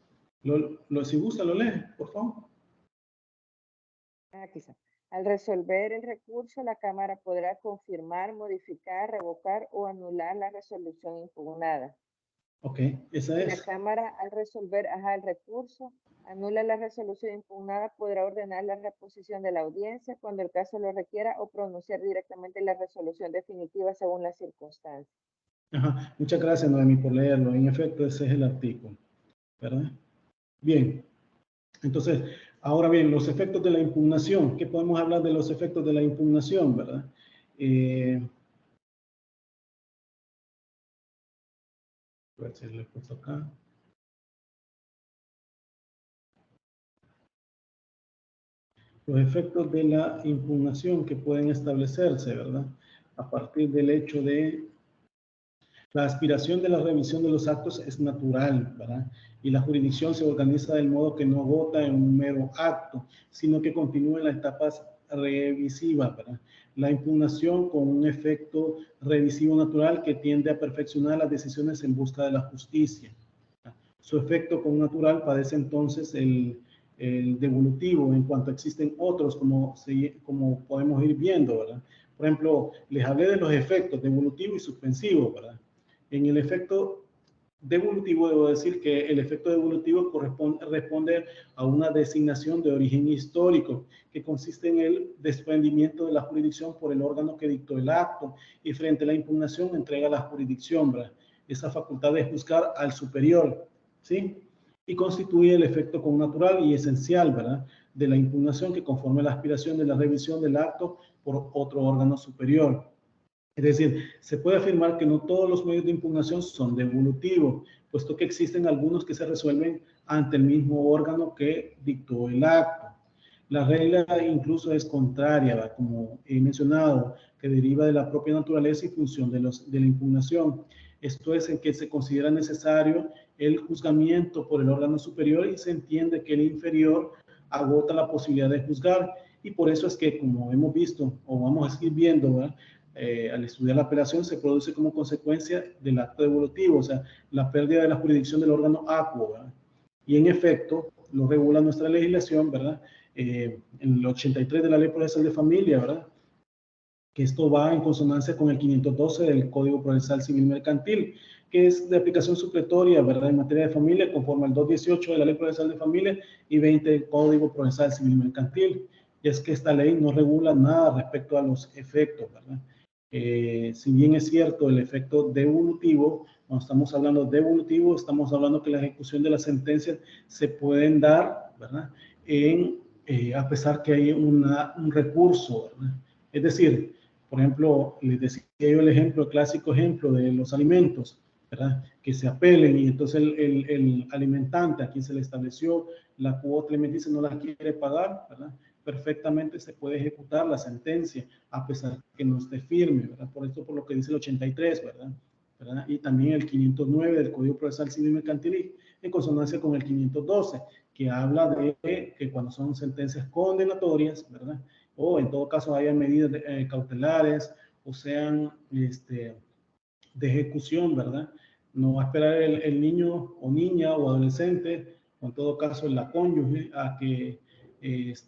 Si gusta, lo lee, por favor. Quizá. Al resolver el recurso, la Cámara podrá confirmar, modificar, revocar o anular la resolución impugnada. Ok, esa Y la es. Cámara, al resolver el recurso, anula la resolución impugnada, podrá ordenar la reposición de la audiencia cuando el caso lo requiera o pronunciar directamente la resolución definitiva según las circunstancias. Ajá. Muchas gracias, Noemí, por leerlo. En efecto, ese es el artículo, ¿verdad? Bien. Entonces, ahora bien, los efectos de la impugnación. ¿Qué podemos hablar de los efectos de la impugnación, verdad? A ver si le he puesto acá. Los efectos de la impugnación que pueden establecerse, ¿verdad? A partir del hecho de la aspiración de la revisión de los actos es natural, ¿verdad? Y la jurisdicción se organiza del modo que no agota en un mero acto, sino que continúa en las etapas revisivas, ¿verdad? La impugnación con un efecto revisivo natural que tiende a perfeccionar las decisiones en busca de la justicia. Su efecto con natural padece entonces el devolutivo, en cuanto existen otros, como podemos ir viendo, ¿verdad? Por ejemplo, les hablé de los efectos devolutivo y suspensivo, ¿verdad? En el efecto devolutivo, debo decir que el efecto devolutivo responde a una designación de origen histórico, que consiste en el desprendimiento de la jurisdicción por el órgano que dictó el acto, y frente a la impugnación entrega la jurisdicción, ¿verdad? Esa facultad de juzgar al superior, ¿sí? Y constituye el efecto connatural y esencial, ¿verdad?, de la impugnación, que conforme a la aspiración de la revisión del acto por otro órgano superior. Es decir, se puede afirmar que no todos los medios de impugnación son devolutivos, puesto que existen algunos que se resuelven ante el mismo órgano que dictó el acto. La regla incluso es contraria, ¿verdad?, como he mencionado, que deriva de la propia naturaleza y función de la impugnación. Esto es, en que se considera necesario el juzgamiento por el órgano superior y se entiende que el inferior agota la posibilidad de juzgar, y por eso es que, como hemos visto o vamos a seguir viendo, ¿verdad?, al estudiar la apelación, se produce como consecuencia del acto devolutivo, o sea, la pérdida de la jurisdicción del órgano acuo, ¿verdad? Y en efecto, lo regula nuestra legislación, ¿verdad? En el 83 de la Ley Procesal de Familia, ¿verdad?, que esto va en consonancia con el 512 del Código Procesal Civil Mercantil, que es de aplicación supletoria, ¿verdad?, en materia de familia, conforme al 218 de la Ley Procesal de Familia y 20 del Código Procesal Civil Mercantil. Y es que esta ley no regula nada respecto a los efectos, ¿verdad? Si bien es cierto el efecto devolutivo, cuando estamos hablando de devolutivo, estamos hablando que la ejecución de las sentencias se pueden dar, ¿verdad?, a pesar que hay un recurso, ¿verdad? Es decir, por ejemplo, les decía yo el clásico ejemplo de los alimentos, ¿verdad?, que se apelen, y entonces el alimentante a quien se le estableció la cuota alimenticia no la quiere pagar, ¿verdad?, perfectamente se puede ejecutar la sentencia a pesar que no esté firme, ¿verdad? Por esto, por lo que dice el 83, ¿verdad? Y también el 509 del Código Procesal Civil Mercantil, en consonancia con el 512, que habla de que cuando son sentencias condenatorias, ¿verdad?, o en todo caso haya medidas cautelares o sean de ejecución, ¿verdad?, no va a esperar el niño o niña o adolescente, o en todo caso la cónyuge, a que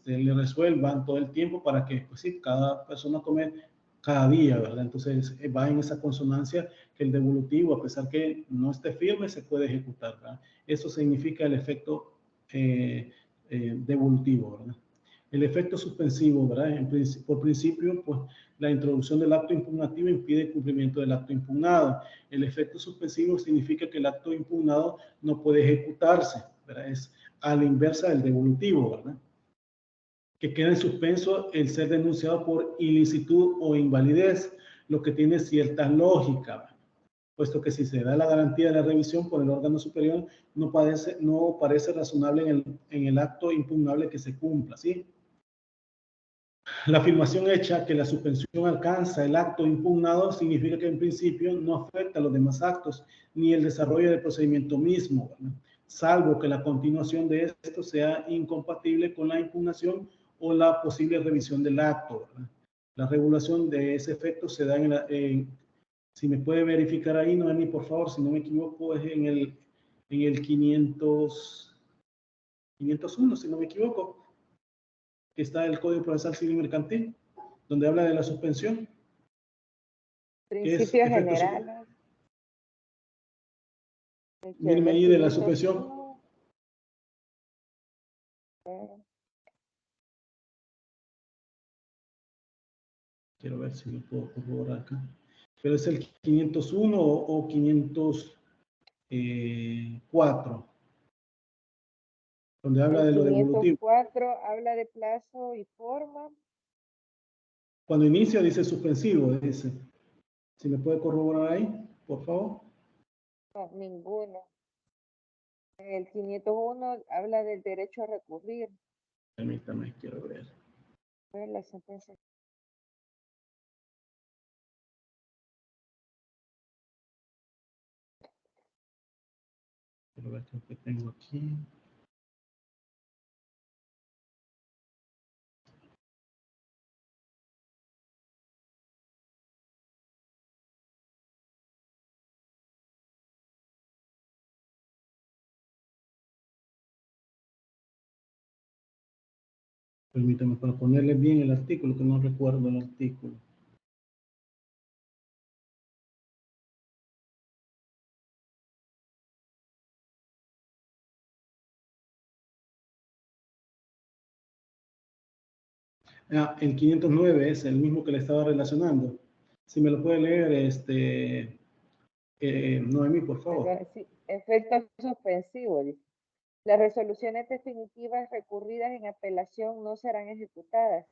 le resuelvan todo el tiempo, para que, pues sí, cada persona tome cada día, ¿verdad? Entonces va en esa consonancia que el devolutivo, a pesar que no esté firme, se puede ejecutar, ¿verdad? Eso significa el efecto devolutivo, ¿verdad? El efecto suspensivo, ¿verdad? Por principio, pues la introducción del acto impugnativo impide el cumplimiento del acto impugnado. El efecto suspensivo significa que el acto impugnado no puede ejecutarse, ¿verdad? Es a la inversa del devolutivo, ¿verdad?, que queda en suspenso el ser denunciado por ilicitud o invalidez, lo que tiene cierta lógica, ¿verdad?, puesto que si se da la garantía de la revisión por el órgano superior, no parece razonable en el acto impugnable que se cumpla, ¿sí? La afirmación hecha que la suspensión alcanza el acto impugnado significa que en principio no afecta a los demás actos ni el desarrollo del procedimiento mismo, ¿verdad? Salvo que la continuación de esto sea incompatible con la impugnación o la posible revisión del acto, ¿verdad? La regulación de ese efecto se da si me puede verificar ahí, Noemi, por favor, si no me equivoco, es en el 501, si no me equivoco, que está el Código Procesal Civil y Mercantil, donde habla de la suspensión. Principios generales. Míreme ahí de la suspensión. Quiero ver si lo puedo corroborar acá. Pero es el 501 o 504, donde habla de lo devolutivo. 504 habla de plazo y forma. Cuando inicia dice suspensivo, dice. Si me puede corroborar ahí, por favor. No, ninguno. El 501 habla del derecho a recurrir. Permítame, quiero ver. La sentencia. Quiero ver qué tengo aquí. Permítame para ponerle bien el artículo, que no recuerdo el artículo. El 509 es el mismo que le estaba relacionando. Si me lo puede leer, Noemí, por favor. Sí, efecto suspensivo, dice. Las resoluciones definitivas recurridas en apelación no serán ejecutadas.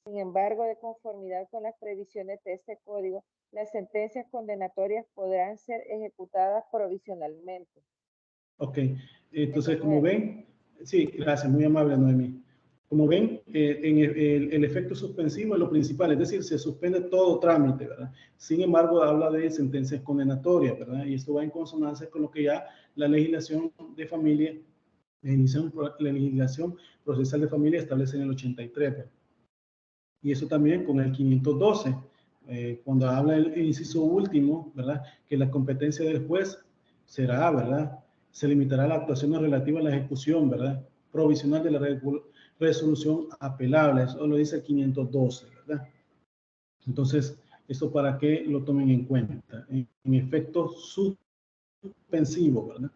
Sin embargo, de conformidad con las previsiones de este código, las sentencias condenatorias podrán ser ejecutadas provisionalmente. Ok, entonces como ven, sí, gracias, muy amable Noemí. Como ven, en el efecto suspensivo es lo principal, es decir, se suspende todo trámite, ¿verdad? Sin embargo, habla de sentencias condenatorias, ¿verdad? Y esto va en consonancia con lo que ya la legislación de familia, la legislación procesal de familia establece en el 83, ¿verdad? Y eso también con el 512, cuando habla el inciso último, ¿verdad? Que la competencia del juez será, ¿verdad? Se limitará a la actuación relativa a la ejecución, ¿verdad? Provisional de la resolución apelable. Eso lo dice el 512, ¿verdad? Entonces, esto para que lo tomen en cuenta. En efecto suspensivo, ¿verdad?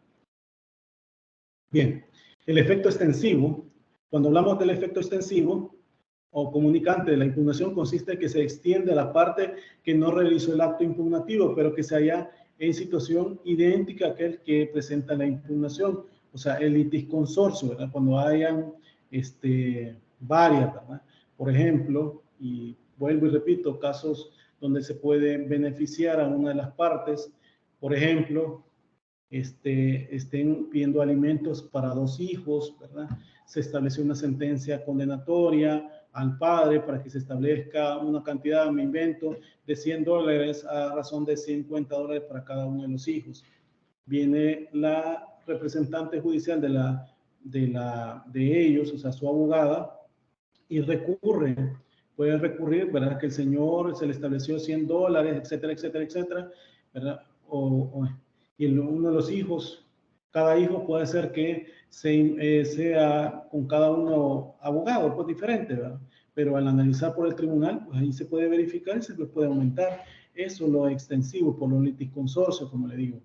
Bien, el efecto extensivo. Cuando hablamos del efecto extensivo o comunicante de la impugnación, consiste en que se extiende a la parte que no realizó el acto impugnativo, pero que se halla en situación idéntica a aquel que presenta la impugnación. O sea, el litisconsorcio, ¿verdad? Cuando hayan varias, ¿verdad? Por ejemplo, y vuelvo y repito, casos donde se puede beneficiar a una de las partes, por ejemplo, estén pidiendo alimentos para 2 hijos, ¿verdad? Se estableció una sentencia condenatoria al padre para que se establezca una cantidad, me invento, de $100 a razón de $50 para cada uno de los hijos. Viene la representante judicial de ellos, o sea, su abogada, y puede recurrir, ¿verdad? Que el señor se le estableció $100, etcétera, etcétera, etcétera, ¿verdad? Y uno de los hijos, cada hijo puede ser que sea con cada uno abogado, pues diferente, ¿verdad? Pero al analizar por el tribunal, pues ahí se puede verificar y se le puede aumentar. Eso es lo extensivo por los litisconsorcios, como le digo.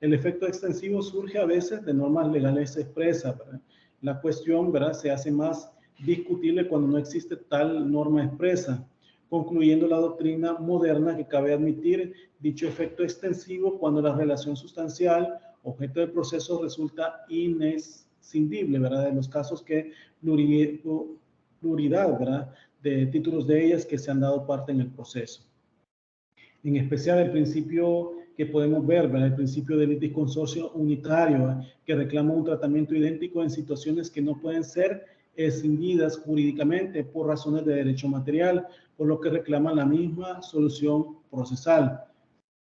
El efecto extensivo surge a veces de normas legales expresas, ¿verdad? La cuestión, ¿verdad? Se hace más discutible cuando no existe tal norma expresa, concluyendo la doctrina moderna que cabe admitir dicho efecto extensivo cuando la relación sustancial, objeto del proceso, resulta inescindible, ¿verdad? En los casos que pluralidad, ¿verdad? De títulos de ellas que se han dado parte en el proceso. En especial el principio que podemos ver, ¿verdad? El principio del litisconsorcio unitario, ¿verdad? Que reclama un tratamiento idéntico en situaciones que no pueden ser escindidas jurídicamente por razones de derecho material, por lo que reclaman la misma solución procesal.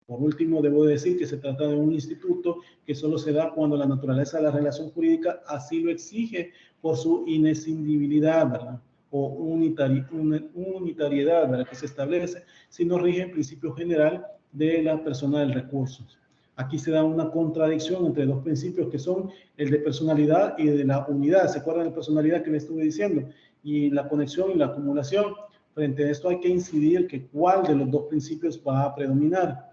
Por último, debo decir que se trata de un instituto que solo se da cuando la naturaleza de la relación jurídica así lo exige por su inescindibilidad, ¿verdad? O unitariedad, ¿verdad? Que se establece si no rige el principio general de la persona del recurso. Aquí se da una contradicción entre dos principios que son el de personalidad y de la unidad. ¿Se acuerdan de personalidad que les estuve diciendo? Y la conexión y la acumulación. Frente a esto hay que incidir que cuál de los dos principios va a predominar.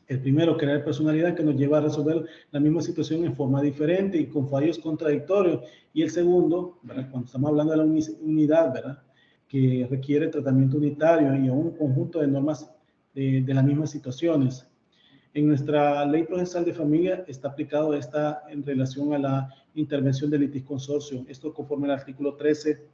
El primero, crear personalidad, que nos lleva a resolver la misma situación en forma diferente y con fallos contradictorios. Y el segundo, ¿verdad? Cuando estamos hablando de la unidad, ¿verdad? Que requiere tratamiento unitario y un conjunto de normas de las mismas situaciones. En nuestra ley procesal de familia está aplicado esta en relación a la intervención del litisconsorcio. Esto conforme al artículo 13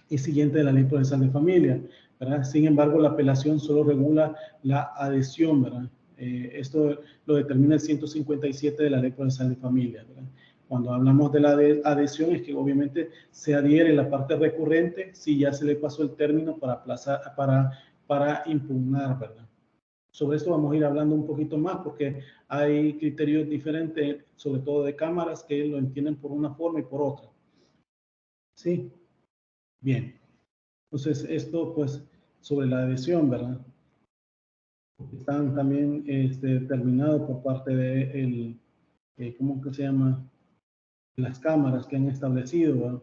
y siguiente de la ley procesal de familia, ¿verdad? Sin embargo, la apelación solo regula la adhesión, ¿verdad? Esto lo determina el 157 de la ley procesal de familia, ¿verdad? Cuando hablamos de la adhesión es que obviamente se adhiere la parte recurrente si ya se le pasó el término para aplazar, para impugnar, ¿verdad? Sobre esto vamos a ir hablando un poquito más porque hay criterios diferentes, sobre todo de cámaras, que lo entienden por una forma y por otra. ¿Sí? Bien. Entonces, esto pues sobre la adhesión, ¿verdad? Están también determinados por parte de el, ¿cómo que se llama? Las cámaras que han establecido,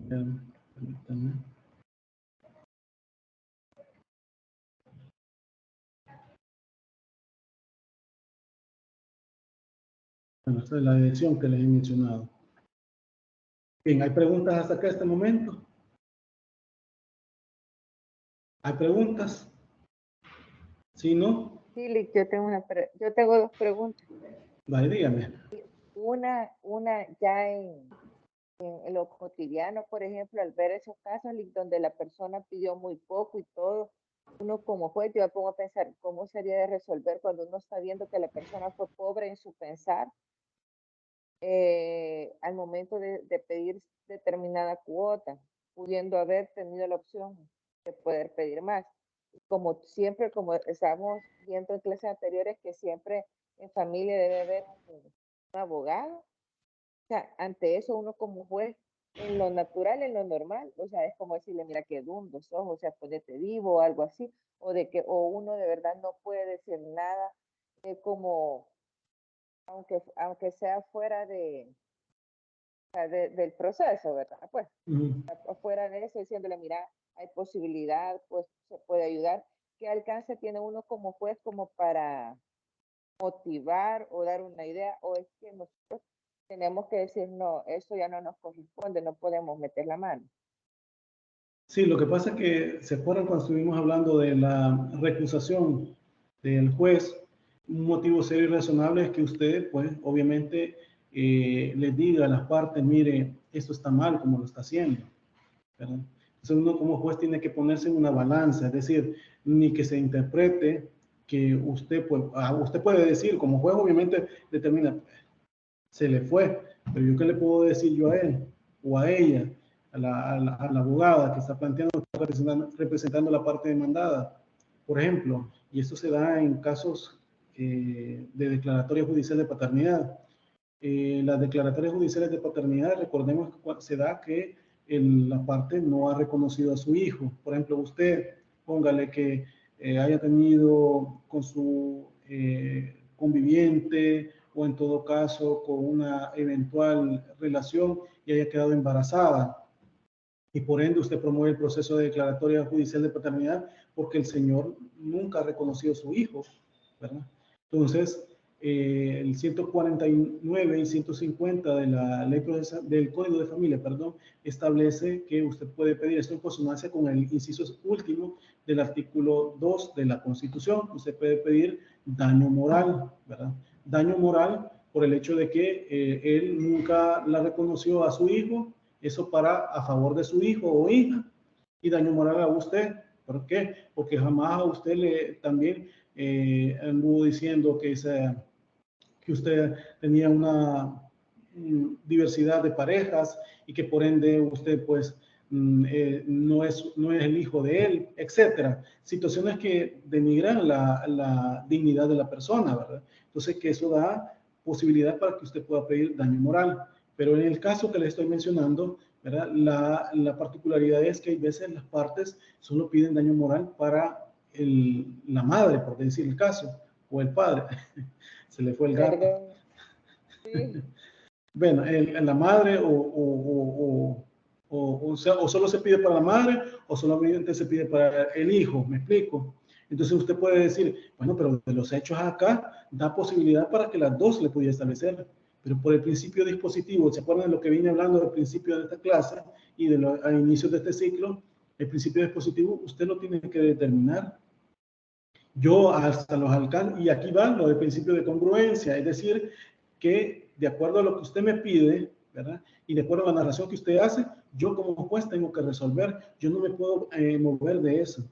¿verdad? Permítanme. Bueno, esta es la adhesión que les he mencionado. Bien, ¿hay preguntas hasta acá este momento? ¿Hay preguntas? ¿Sí, no? Sí, Lick, yo tengo dos preguntas. Vale, dígame. Una ya en lo cotidiano, por ejemplo, al ver esos casos Lick, donde la persona pidió muy poco y todo, uno como juez, yo me pongo a pensar cómo sería de resolver cuando uno está viendo que la persona fue pobre en su pensar al momento de pedir determinada cuota, pudiendo haber tenido la opción de poder pedir más. Como siempre, como estábamos viendo en clases anteriores, que siempre en familia debe haber un abogado. O sea, ante eso uno como juez, en lo natural, en lo normal, o sea, es como decirle, mira, que dundo sos, o sea, ponete vivo o algo así, o uno de verdad no puede decir nada, como, aunque sea fuera del proceso, ¿verdad? Pues, afuera de eso, diciéndole, mira, hay posibilidad, pues se puede ayudar. ¿Qué alcance tiene uno como juez como para motivar o dar una idea? ¿O es que nosotros tenemos que decir, no, eso ya no nos corresponde, no podemos meter la mano? Sí, lo que pasa es que se acuerdan cuando estuvimos hablando de la recusación del juez, un motivo serio y razonable es que usted, pues, obviamente, les diga a las partes, mire, esto está mal como lo está haciendo, ¿verdad? Entonces uno como juez tiene que ponerse en una balanza, es decir, ni que se interprete que usted, pues, usted puede decir, como juez obviamente determina, se le fue, pero yo qué le puedo decir yo a él o a ella, a la abogada que está planteando, representando la parte demandada, por ejemplo, y esto se da en casos de declaratoria judicial de paternidad. Las declaratorias judiciales de paternidad, recordemos que se da que la parte no ha reconocido a su hijo. Por ejemplo, usted, póngale que haya tenido con su conviviente o en todo caso con una eventual relación y haya quedado embarazada. Y por ende usted promueve el proceso de declaratoria judicial de paternidad porque el señor nunca ha reconocido a su hijo, ¿verdad? Entonces, el 149 y 150 de la ley procesal, del Código de Familia, perdón, establece que usted puede pedir esto en consonancia con el inciso último del artículo 2 de la Constitución. Usted puede pedir daño moral, ¿verdad? Daño moral por el hecho de que él nunca la reconoció a su hijo, eso a favor de su hijo o hija, y daño moral a usted. ¿Por qué? Porque jamás a usted también anduvo diciendo que usted tenía diversidad de parejas y que por ende usted pues no es el hijo de él, etcétera. Situaciones que denigran la dignidad de la persona, ¿verdad? Entonces que eso da posibilidad para que usted pueda pedir daño moral. Pero en el caso que le estoy mencionando, ¿verdad? La particularidad es que hay veces las partes solo piden daño moral para la madre, por decir el caso, o el padre. Se le fue el gato. Perdón. Sí. Bueno, la madre o solo se pide para la madre o solamente se pide para el hijo, ¿me explico? Entonces usted puede decir, bueno, pero de los hechos acá da posibilidad para que las dos le pudiera establecer, pero por el principio dispositivo, ¿se acuerdan de lo que vine hablando al principio de esta clase y al inicio de este ciclo? El principio dispositivo usted lo tiene que determinar. Yo hasta los alcances, y aquí va lo del principio de congruencia, es decir, que de acuerdo a lo que usted me pide, ¿verdad? Y de acuerdo a la narración que usted hace, yo como juez tengo que resolver, yo no me puedo mover de eso.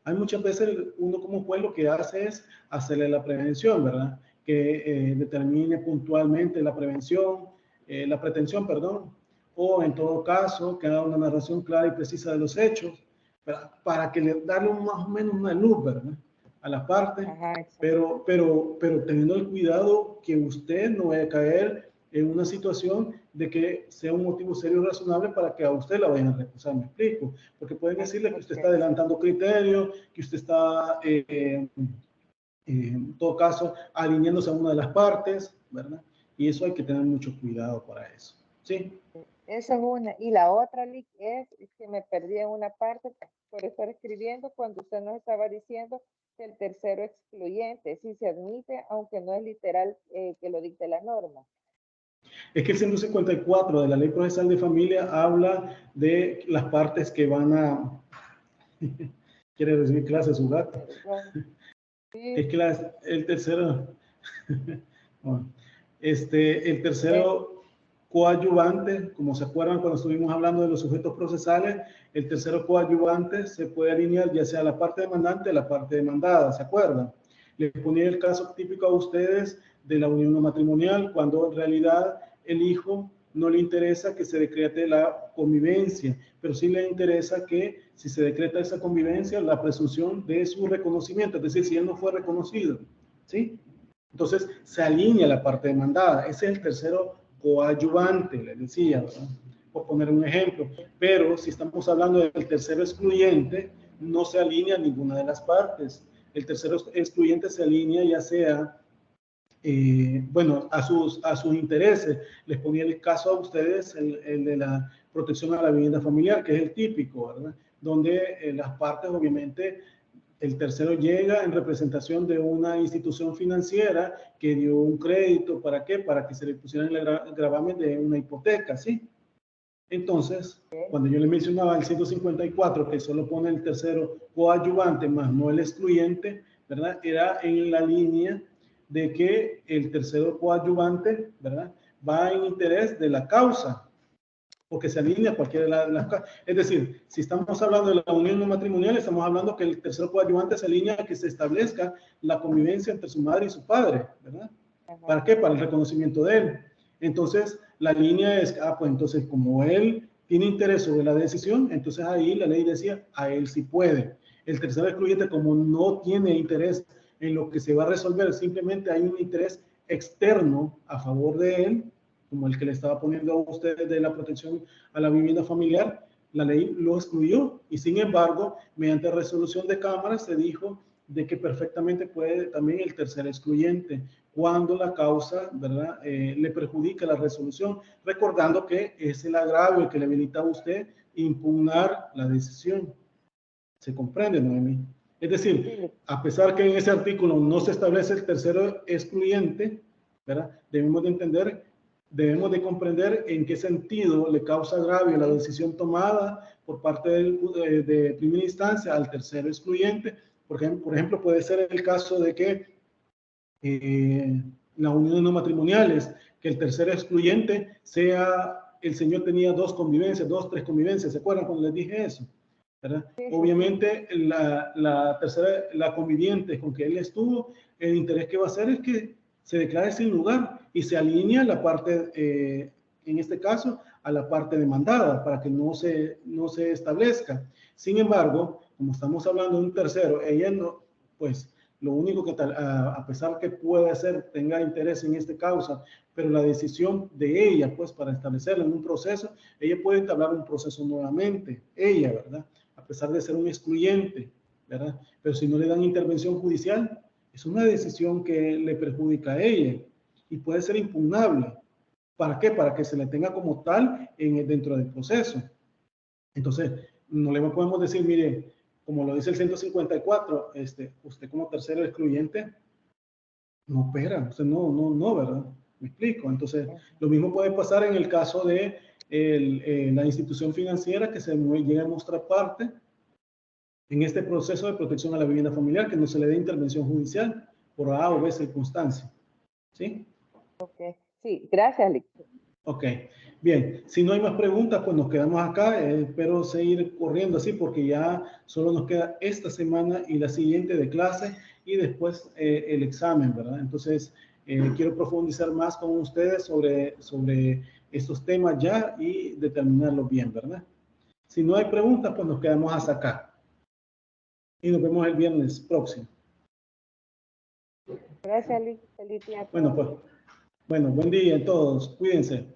Hay muchas veces uno como juez lo que hace es hacerle la prevención, ¿verdad? Que determine puntualmente la prevención, la pretensión, perdón, o en todo caso que haga una narración clara y precisa de los hechos, ¿verdad? Para que le darle más o menos una luz, ¿verdad? A la parte, Ajá, pero teniendo el cuidado que usted no vaya a caer en una situación de que sea un motivo serio y razonable para que a usted la vayan a recusar, me explico, porque pueden decirle que usted está adelantando criterios, que usted está, en todo caso, alineándose a una de las partes, ¿verdad? Y eso hay que tener mucho cuidado para eso, ¿sí? esa es una. Y la otra, Lick, es que me perdí en una parte por estar escribiendo cuando usted nos estaba diciendo que el tercero excluyente sí se admite, aunque no es literal que lo dicte la norma. Es que el 154 de la Ley Procesal de Familia habla de las partes que van a... Quiere recibir clases su gato. Sí. Es que el tercero... Bueno, el tercero coadyuvante, como se acuerdan cuando estuvimos hablando de los sujetos procesales, el tercero coadyuvante se puede alinear ya sea la parte demandante o la parte demandada, ¿se acuerdan? Les ponía el caso típico a ustedes de la unión no matrimonial, cuando en realidad el hijo no le interesa que se decrete la convivencia, pero sí le interesa que si se decreta esa convivencia, la presunción de su reconocimiento, es decir, si él no fue reconocido, ¿sí? Entonces se alinea la parte demandada. Ese es el tercero coadyuvante, les decía, ¿verdad? Por poner un ejemplo. Pero si estamos hablando del tercero excluyente, no se alinea ninguna de las partes. El tercero excluyente se alinea ya sea, bueno, a sus intereses. Les ponía el caso a ustedes, el de la protección a la vivienda familiar, que es el típico, ¿verdad? Donde las partes obviamente el tercero llega en representación de una institución financiera que dio un crédito, ¿para qué? Para que se le pusiera en el gravamen de una hipoteca, ¿sí? Entonces, cuando yo le mencionaba el 154, que solo pone el tercero coadyuvante, más no el excluyente, ¿verdad? Era en la línea de que el tercero coadyuvante, ¿verdad? Va en interés de la causa, porque se alinea cualquiera de las cosas. Es decir, si estamos hablando de la unión no matrimonial, estamos hablando que el tercer coadyuvante se alinea a que se establezca la convivencia entre su madre y su padre, ¿verdad? Ajá. ¿Para qué? Para el reconocimiento de él. Entonces, la línea es, pues entonces como él tiene interés sobre la decisión, entonces ahí la ley decía, a él sí puede. El tercer excluyente, como no tiene interés en lo que se va a resolver, simplemente hay un interés externo a favor de él, como el que le estaba poniendo a ustedes de la protección a la vivienda familiar, la ley lo excluyó y sin embargo, mediante resolución de Cámara se dijo de que perfectamente puede también el tercer excluyente cuando la causa, ¿verdad? Le perjudica la resolución, recordando que es el agravio que le habilita a usted impugnar la decisión. ¿Se comprende, Noemí? Es decir, a pesar que en ese artículo no se establece el tercero excluyente, ¿verdad? Debemos de comprender en qué sentido le causa agravio la decisión tomada por parte de primera instancia al tercero excluyente. Por ejemplo, puede ser el caso de que las uniones no matrimoniales, que el tercero excluyente sea, el señor tenía tres convivencias, ¿se acuerdan cuando les dije eso? ¿Verdad? Sí, Obviamente, la tercera, la conviviente con que él estuvo, el interés que va a hacer es que se declare sin lugar y se alinea la parte, en este caso, a la parte demandada para que no se establezca. Sin embargo, como estamos hablando de un tercero, ella no, pues lo único que tal, a pesar que puede ser, tenga interés en esta causa, pero la decisión de ella, pues para establecerlo en un proceso, ella puede entablar un proceso nuevamente, ella, ¿verdad? A pesar de ser un excluyente, ¿verdad? Pero si no le dan intervención judicial, es una decisión que le perjudica a ella y puede ser impugnable. ¿Para qué? Para que se le tenga como tal dentro del proceso. Entonces, no le podemos decir, mire, como lo dice el 154, usted como tercero excluyente, no opera, usted no, ¿verdad? Me explico. Entonces, lo mismo puede pasar en el caso de la institución financiera que se llegue a mostrar parte en este proceso de protección a la vivienda familiar, que no se le dé intervención judicial por A o B circunstancia. ¿Sí? Ok, sí, gracias, Lick. Ok, bien. Si no hay más preguntas, pues nos quedamos acá. Espero seguir corriendo así porque ya solo nos queda esta semana y la siguiente de clase y después el examen, ¿verdad? Entonces, quiero profundizar más con ustedes sobre estos temas ya y determinarlos bien, ¿verdad? Si no hay preguntas, pues nos quedamos hasta acá. Y nos vemos el viernes próximo. Gracias, Lick. Feliz día a Bueno, todos. pues, bueno, buen día a todos. Cuídense.